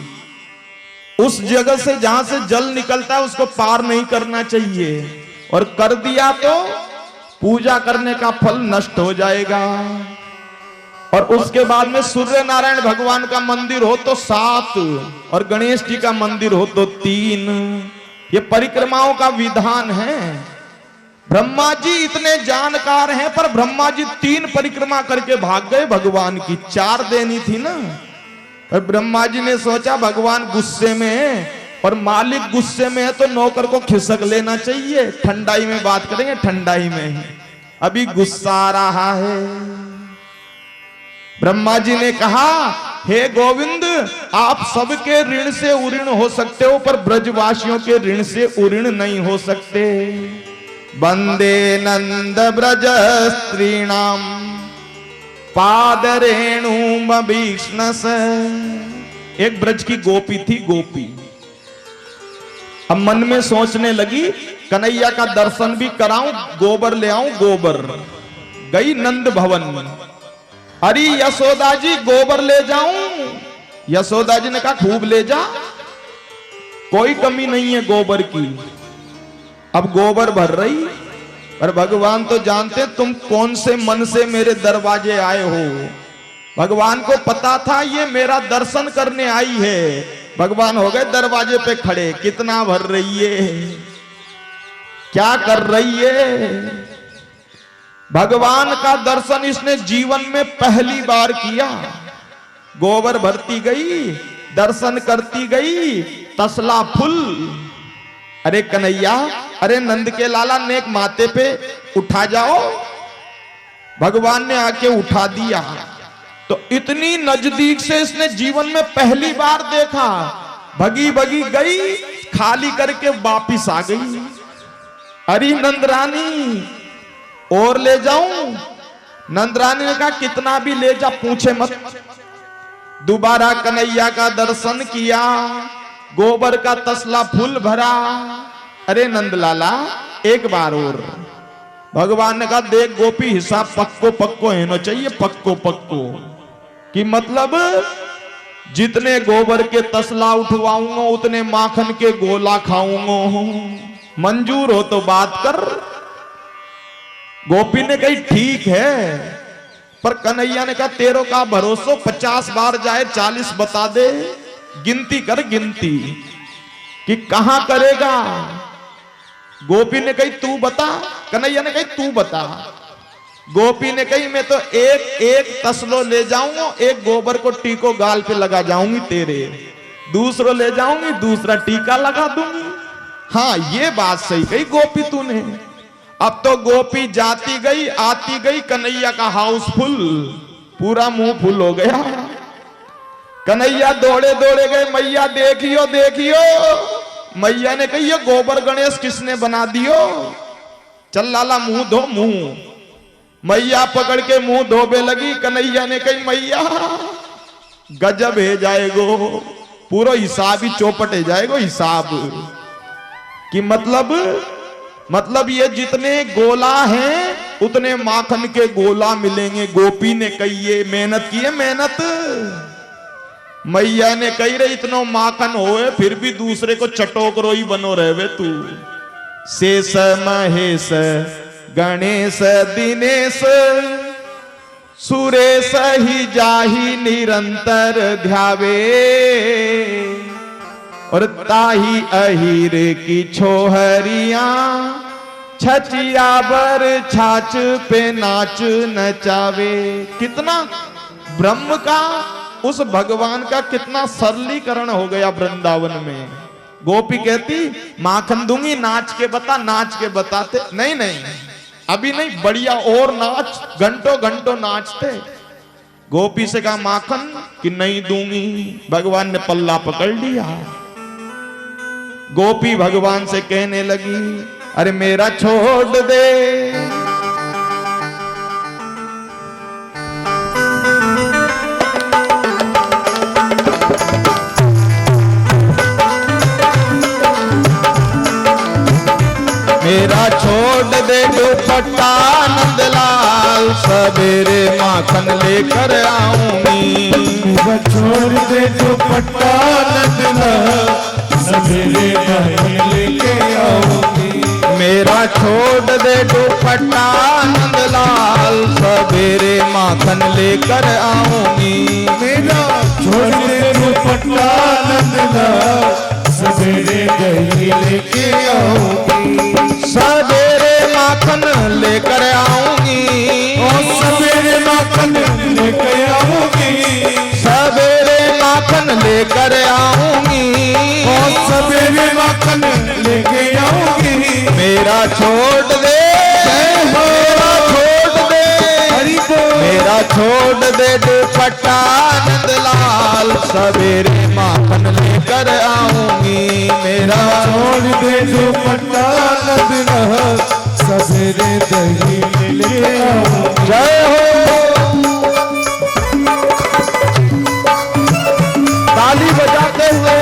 उस जगह से जहां से जल निकलता है उसको पार नहीं करना चाहिए, और कर दिया तो पूजा करने का फल नष्ट हो जाएगा। और उसके बाद में सूर्य नारायण भगवान का मंदिर हो तो 7, और गणेश जी का मंदिर हो तो 3। ये परिक्रमाओं का विधान है। ब्रह्मा जी इतने जानकार हैं, पर ब्रह्मा जी 3 परिक्रमा करके भाग गए भगवान की। 4 देनी थी ना। पर ब्रह्मा जी ने सोचा भगवान गुस्से में है, और मालिक गुस्से में है, तो नौकर को खिसक लेना चाहिए। ठंडाई में बात करेंगे, ठंडाई में। अभी गुस्सा आ रहा है। ब्रह्मा जी ने कहा, हे गोविंद, आप सबके ऋण से उऋण हो सकते हो, पर ब्रजवासियों के ऋण से उऋण नहीं हो सकते। वंदे नंद ब्रज स्त्रीणाम पाद रेणुमभीक्ष्णस। एक ब्रज की गोपी थी, गोपी। अब मन में सोचने लगी, कन्हैया का दर्शन भी कराऊं, गोबर ले आऊं, गोबर। गई नंद भवन। अरे यशोदा जी, गोबर ले जाऊं? यशोदा जी ने कहा, खूब ले जा, कोई कमी नहीं है गोबर की। अब गोबर भर रही, और भगवान तो जानते तुम कौन से मन से मेरे दरवाजे आए हो। भगवान को पता था ये मेरा दर्शन करने आई है। भगवान हो गए दरवाजे पे खड़े। कितना भर रही है, क्या कर रही है? भगवान का दर्शन इसने जीवन में पहली बार किया। गोबर भरती गई, दर्शन करती गई, तसला फुल। अरे कन्हैया, अरे नंद के लाला, नेक माथे पे उठा जाओ। भगवान ने आके उठा दिया। तो इतनी नजदीक से इसने जीवन में पहली बार देखा। भगी भगी गई, खाली करके वापिस आ गई। अरे नंदरानी, और ले जाऊं? नंदरानी ने कहा, कितना भी ले जा, पूछे मत। दोबारा कन्हैया का दर्शन किया, गोबर का तसला फूल भरा। अरे नंदलाला, एक बार और। भगवान ने कहा, देख गोपी, हिसाब पक्को पक्को होना चाहिए, पक्को पक्को। कि मतलब जितने गोबर के तसला उठवाऊंगा उतने माखन के गोला खाऊंगा। मंजूर हो तो बात कर। गोपी ने कही, ठीक है। पर कन्हैया ने कहा, तेरो का भरोसा, 50 बार जाए 40 बता दे। गिनती कर, गिनती कि कहां करेगा। गोपी ने कही, तू बता। कन्हैया ने कही, तू बता। गोपी ने कही, मैं तो एक एक तसलो ले जाऊंगा, एक गोबर को टीको गाल पे लगा जाऊंगी तेरे, दूसरो ले जाऊंगी, दूसरा टीका लगा दूंगी। हाँ, ये बात सही कही गोपी तूने। अब तो गोपी जाती गई आती गई, कन्हैया का हाउसफुल, पूरा मुंह फुल हो गया। कन्हैया दौड़े दौड़े गए, मैया देखियो देखियो। मैया ने कही, ये गोबर गणेश किसने बना दियो? चल लाला मुंह धो, मुंह। मैया पकड़ के मुंह धोबे लगी। कन्हैया ने कही, मैया गजब है जाएगो, पूरा हिसाब ही चौपट है जाएगो, हिसाब। कि मतलब ये जितने गोला हैं उतने माखन के गोला मिलेंगे। गोपी ने कही, ये मेहनत की है, मेहनत। मैया ने कही, रे इतनो माखन होए फिर भी दूसरे को चटोक रोई बनो रहे तू। शेष महेश गणेश दिनेश सुरेश ही जाही निरंतर ध्यावे, और ताही अहीर की छोहरिया छचिया बर छाछ पे नाच नचावे। कितना ब्रह्म का उस भगवान का कितना सरलीकरण हो गया वृंदावन में। गोपी कहती माखन दूंगी नाच के बता, नाच के बताते नहीं नहीं अभी नहीं, बढ़िया और नाच, घंटों घंटों नाचते। गोपी से कहा माखन कि नहीं दूंगी, भगवान ने पल्ला पकड़ लिया। गोपी भगवान से कहने लगी अरे मेरा छोड़ दे, मेरा छोड़ दे दुपट्टा नंदलाल, सवेरे माखन लेकर आऊंगी। मेरा छोड़ दे दुपट्टा नंदलाल, सवेरे माखन लेके आऊंगी। मेरा छोड़ दे दुपट्टा नंदलाल, सवेरे माखन लेकर आऊंगी। मेरा छोड़ दे दुपट्टा नंदलाल, सवेरे दही लेके आऊंगी। सवेरे माखन लेकर आऊंगी, और सवेरे माखन लेके आऊंगी। सवेरे माखन लेकर आऊंगी, और सवेरे माखन लेके आऊंगी। मेरा छोड़ दे, मेरा छोड़ दे, हरि बोल। मेरा छोड़ दे दुपट्टा नंदलाल, सवेरे माखन लेकर आऊंगी। मेरा छोड़ दे दुपट्टा नंदलाल, सवेरे दही लेके आऊंगी। जय हो, ताली बजाते हुए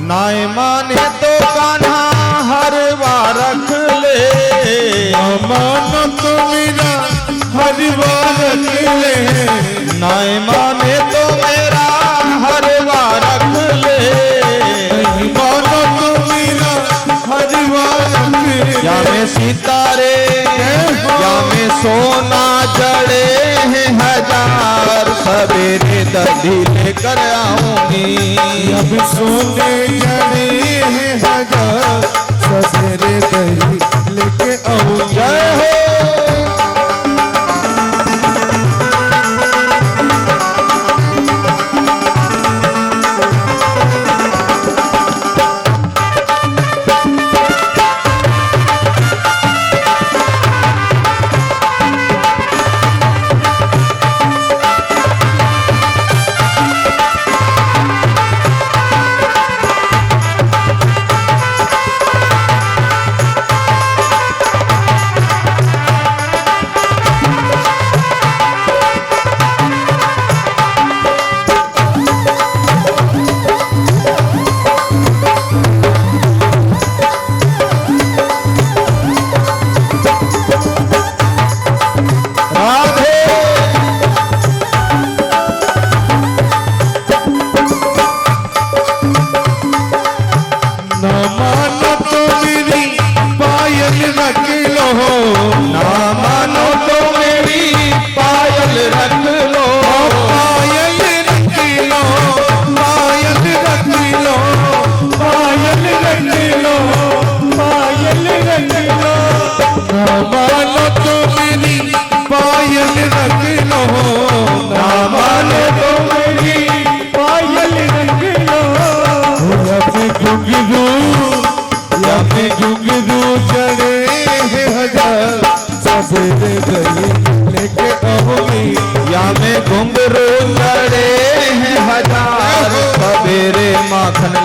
नाय माने तो कान्हा हर बार रख ले, मानो तो मेरा हर बार रख ले। नाय माने तो मेरा हर बार रख ले, मानो तो मेरा हर बार रख ले। या में सितारे या में सोना जड़े हैं हजार, सवेरे दही लेकर आऊंगी। अब सोने जड़े हैं हजार, सवेरे दही लेके आऊंगी। जय हो,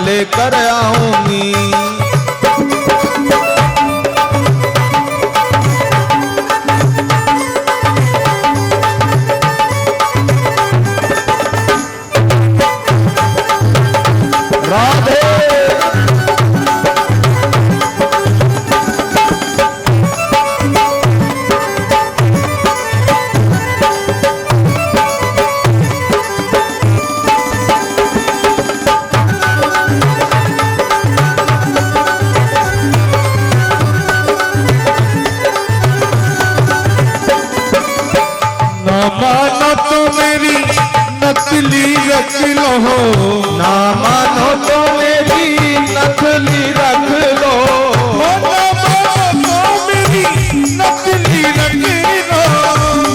लेकर आऊंगी। मानो तो मेरी नकली रख लो, ना मानो तो मेरी नकली रख लो, ना मानो तो मेरी नकली रख लो,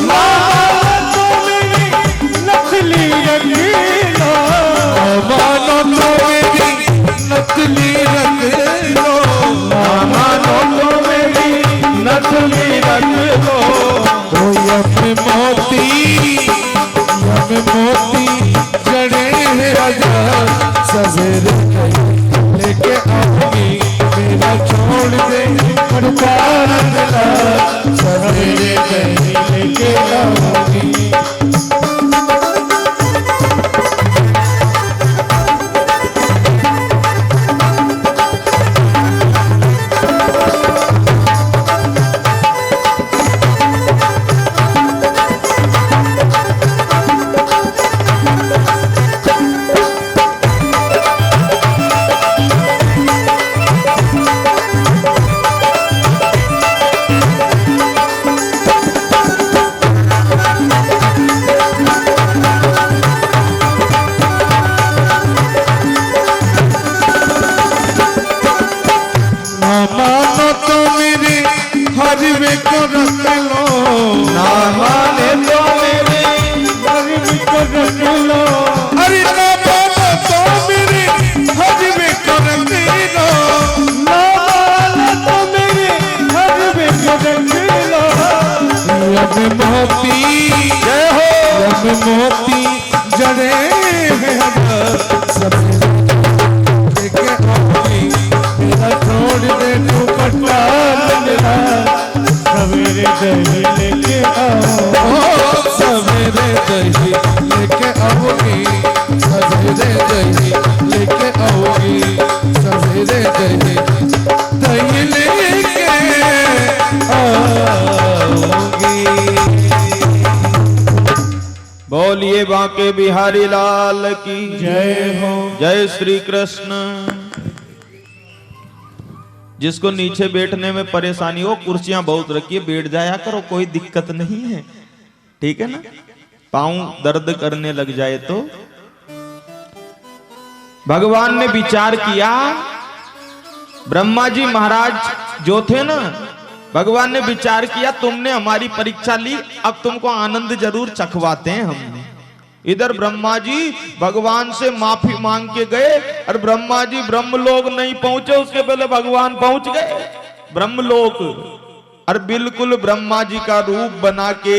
ना मानो तो मेरी नकली रख लो, मानो तो मेरी नकली रख लो, ना मानो तो मेरी नकली रख लो। यम मोती जड़े हैं हजार, सवेरे लेके आऊंगी मेरा छोड़ दे परपार दिला, सवेरे लेके आऊंगी। मानो तो मेरे हरवे को रख लो, ना माने तो मेरे हरवे को रख लो, अरे ना मानो तो मेरे हरवे को रख लो, ना मानो तो मेरे हरवे को रख लो। यम मोती जय हो, यम मोती जड़े हैं हजार, सवेरे लेके आऊंगी मेरा छोड़ दे तू पटार मेरा, सवेरे दही लेके आओ, सवेरे दही लेके आओगी, सवेरे दही लेके आओगी, सवेरे दही लेके आओगी। बोलिए बांके बिहारी लाल की जय हो। जय श्री कृष्ण। जिसको नीचे बैठने में परेशानी हो, कुर्सियां बहुत रखिए, बैठ जाया करो, कोई दिक्कत नहीं है, ठीक है ना। पांव दर्द करने लग जाए तो भगवान ने विचार किया, ब्रह्मा जी महाराज जो थे ना, भगवान ने विचार किया तुमने हमारी परीक्षा ली, अब तुमको आनंद जरूर चखवाते हैं हम। इधर ब्रह्मा जी भगवान से माफी मांग के गए, और ब्रह्मा जी ब्रह्मलोक नहीं पहुंचे, उसके पहले भगवान पहुंच गए ब्रह्मलोक, और बिल्कुल ब्रह्मा जी का रूप बना के,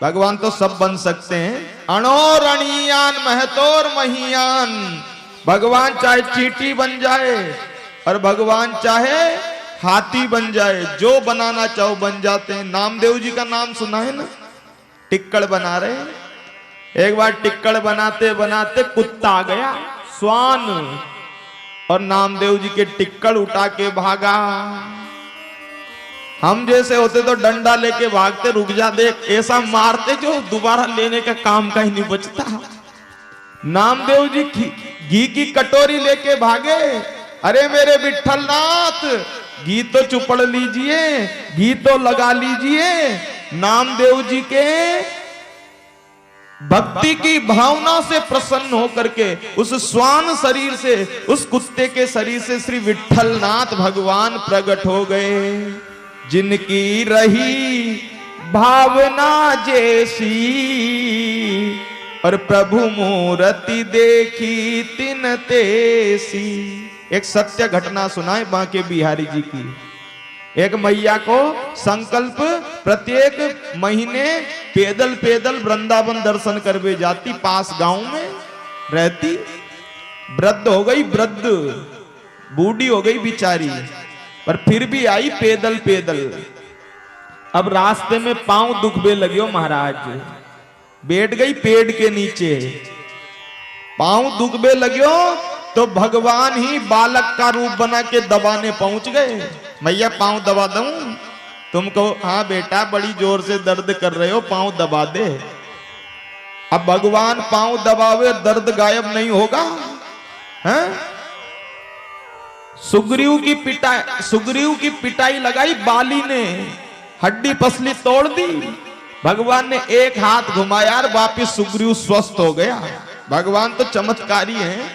भगवान तो सब बन सकते हैं, अणोर अणियान महतोर महियान, भगवान चाहे चींटी बन जाए और भगवान चाहे हाथी बन जाए, जो बनाना चाहो बन जाते हैं। नामदेव जी का नाम सुना है ना, टिक्कड़ बना रहे हैं। एक बार टिक्कड़ बनाते बनाते कुत्ता आ गया, स्वान, और नामदेव जी के टिक्कड़ उठा के भागा। हम जैसे होते तो डंडा लेके भागते, रुक जा देख, ऐसा मारते जो दोबारा लेने का काम का ही नहीं बचता। नामदेव जी घी की कटोरी लेके भागे, अरे मेरे विठ्ठलनाथ घी तो चुपड़ लीजिए, घी तो लगा लीजिए। नामदेव जी के भक्ति की भावना से प्रसन्न होकर के उस स्वान शरीर से, उस कुत्ते के शरीर से श्री विठ्ठलनाथ भगवान प्रकट हो गए। जिनकी रही भावना जैसी, और प्रभु मूर्ति देखी तिन तैसी। एक सत्य घटना सुनाए बांके बिहारी जी की। एक मैया को संकल्प, प्रत्येक महीने पैदल पैदल वृंदावन दर्शन करवे जाती, पास गांव में रहती। वृद्ध हो गई, वृद्ध बूढ़ी हो गई बिचारी, पर फिर भी आई पैदल पैदल। अब रास्ते में पांव दुखबे लगे हो महाराज, बैठ गई पेड़ के नीचे, पांव दुखबे लगे तो भगवान ही बालक का रूप बना के दबाने पहुंच गए। मैया पांव दबा दूं? तुमको हाँ बेटा बड़ी जोर से दर्द कर रहे हो, पांव दबा दे। अब भगवान पांव दबावे, दर्द गायब नहीं होगा? हैं? सुग्रीव की पिटाई लगाई बाली ने, हड्डी पसली तोड़ दी। भगवान ने एक हाथ घुमाया और वापिस सुग्रीव स्वस्थ हो गया। भगवान तो चमत्कारी हैं।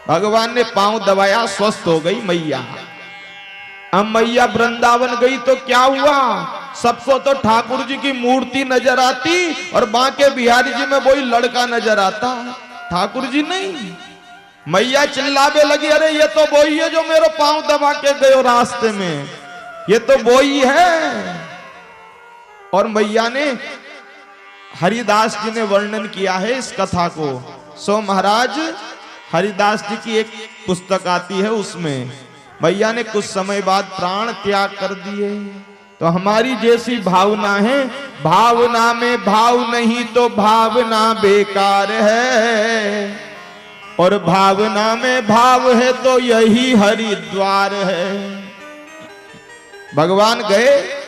भगवान ने पांव दबाया, स्वस्थ हो गई मैया। अब मैया वृंदावन गई तो क्या हुआ, सबको तो ठाकुर जी की मूर्ति नजर आती और बांके बिहारी जी में वही लड़का नजर आता, ठाकुर जी नहीं। मैया चिल्लावे लगी, अरे ये तो वही है जो मेरे पांव दबा के गए रास्ते में, ये तो वही है। और मैया ने, हरिदास जी ने वर्णन किया है इस कथा को। सो महाराज हरिदास जी की एक पुस्तक आती है, उसमें मैया ने कुछ समय बाद प्राण त्याग कर दिए। तो हमारी जैसी भावना है, भावना में भाव नहीं तो भावना बेकार है, और भावना में भाव है तो यही हरिद्वार है। भगवान गए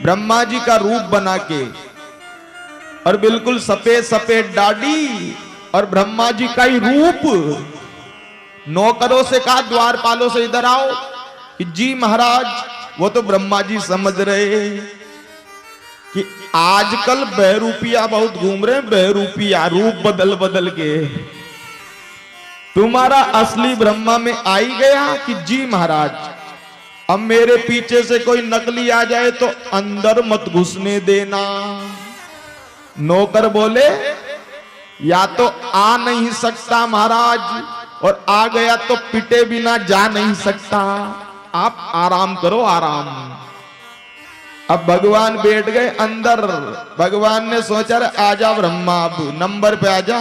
ब्रह्मा जी का रूप बना के, और बिल्कुल सफेद सफेद दाढ़ी और ब्रह्मा जी का ही रूप। नौकरों से कहा, द्वारपालों से इधर आओ कि जी महाराज, वो तो ब्रह्मा जी समझ रहे कि आजकल बहरूपिया बहुत घूम रहे हैं, बहरूपिया रूप बदल बदल के। तुम्हारा असली ब्रह्मा में आई गया कि जी महाराज, अब मेरे पीछे से कोई नकली आ जाए तो अंदर मत घुसने देना। नौकर बोले, या तो आ नहीं सकता महाराज, और आ गया तो पिटे बिना जा नहीं सकता, आप आराम करो आराम। अब भगवान बैठ गए अंदर। भगवान ने सोचा, आजा ब्रह्मा, अब नंबर पे आजा,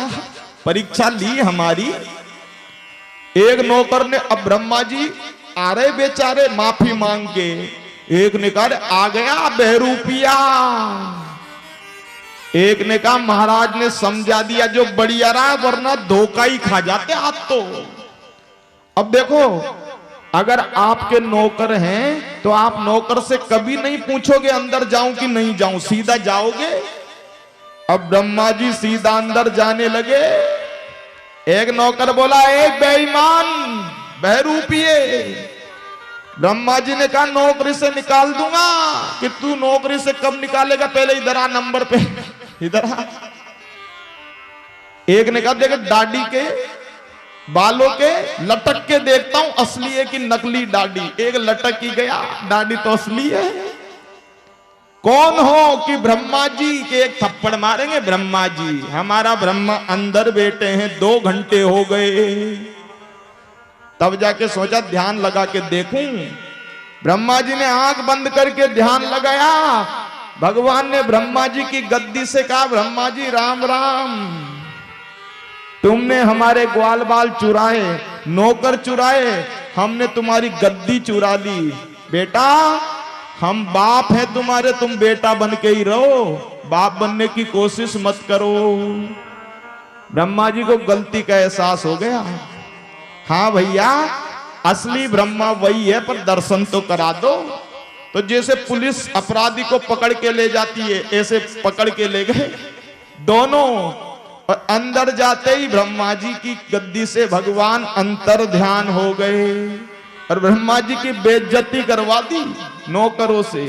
परीक्षा ली हमारी। एक नौकर ने, अब ब्रह्मा जी आ रहे बेचारे माफी मांग के, एक ने कहा आ गया बहरूपिया, एक ने कहा महाराज ने समझा दिया जो बढ़िया रहा, वरना धोखा ही खा जाते आप तो। अब देखो, अगर आपके नौकर हैं तो आप नौकर से कभी नहीं पूछोगे अंदर जाऊं कि नहीं जाऊं, सीधा जाओगे। अब ब्रह्मा जी सीधा अंदर जाने लगे। एक नौकर बोला, एक बेईमान बहरूपिये। ब्रह्मा जी ने कहा नौकरी से निकाल दूंगा। कि तू नौकरी से कब निकालेगा, पहले इधर आ नंबर पे, इधर आ। एक ने कहा देख दाढ़ी के बालों के लटक के देखता हूं असली है कि नकली दाढ़ी। एक लटक ही गया, दाढ़ी तो असली है। कौन हो कि ब्रह्मा जी के, एक थप्पड़ मारेंगे ब्रह्मा जी, हमारा ब्रह्मा अंदर बैठे हैं, 2 घंटे हो गए। तब जाके सोचा ध्यान लगा के देखूं। ब्रह्मा जी ने आंख बंद करके ध्यान लगाया। भगवान ने ब्रह्मा जी की गद्दी से कहा, ब्रह्मा जी राम राम, तुमने हमारे ग्वाल बाल चुराए, नौकर चुराए, हमने तुम्हारी गद्दी चुरा ली। बेटा हम बाप हैं तुम्हारे, तुम बेटा बन के ही रहो, बाप बनने की कोशिश मत करो। ब्रह्मा जी को गलती का एहसास हो गया। हाँ भैया, असली ब्रह्मा वही है, पर दर्शन तो करा दो। तो जैसे पुलिस अपराधी को पकड़ के ले जाती है, ऐसे पकड़ के ले गए दोनों। और अंदर जाते ही ब्रह्मा जी की गद्दी से भगवान अंतर ध्यान हो गए और ब्रह्मा जी की बेइज्जती करवा दी नौकरों से।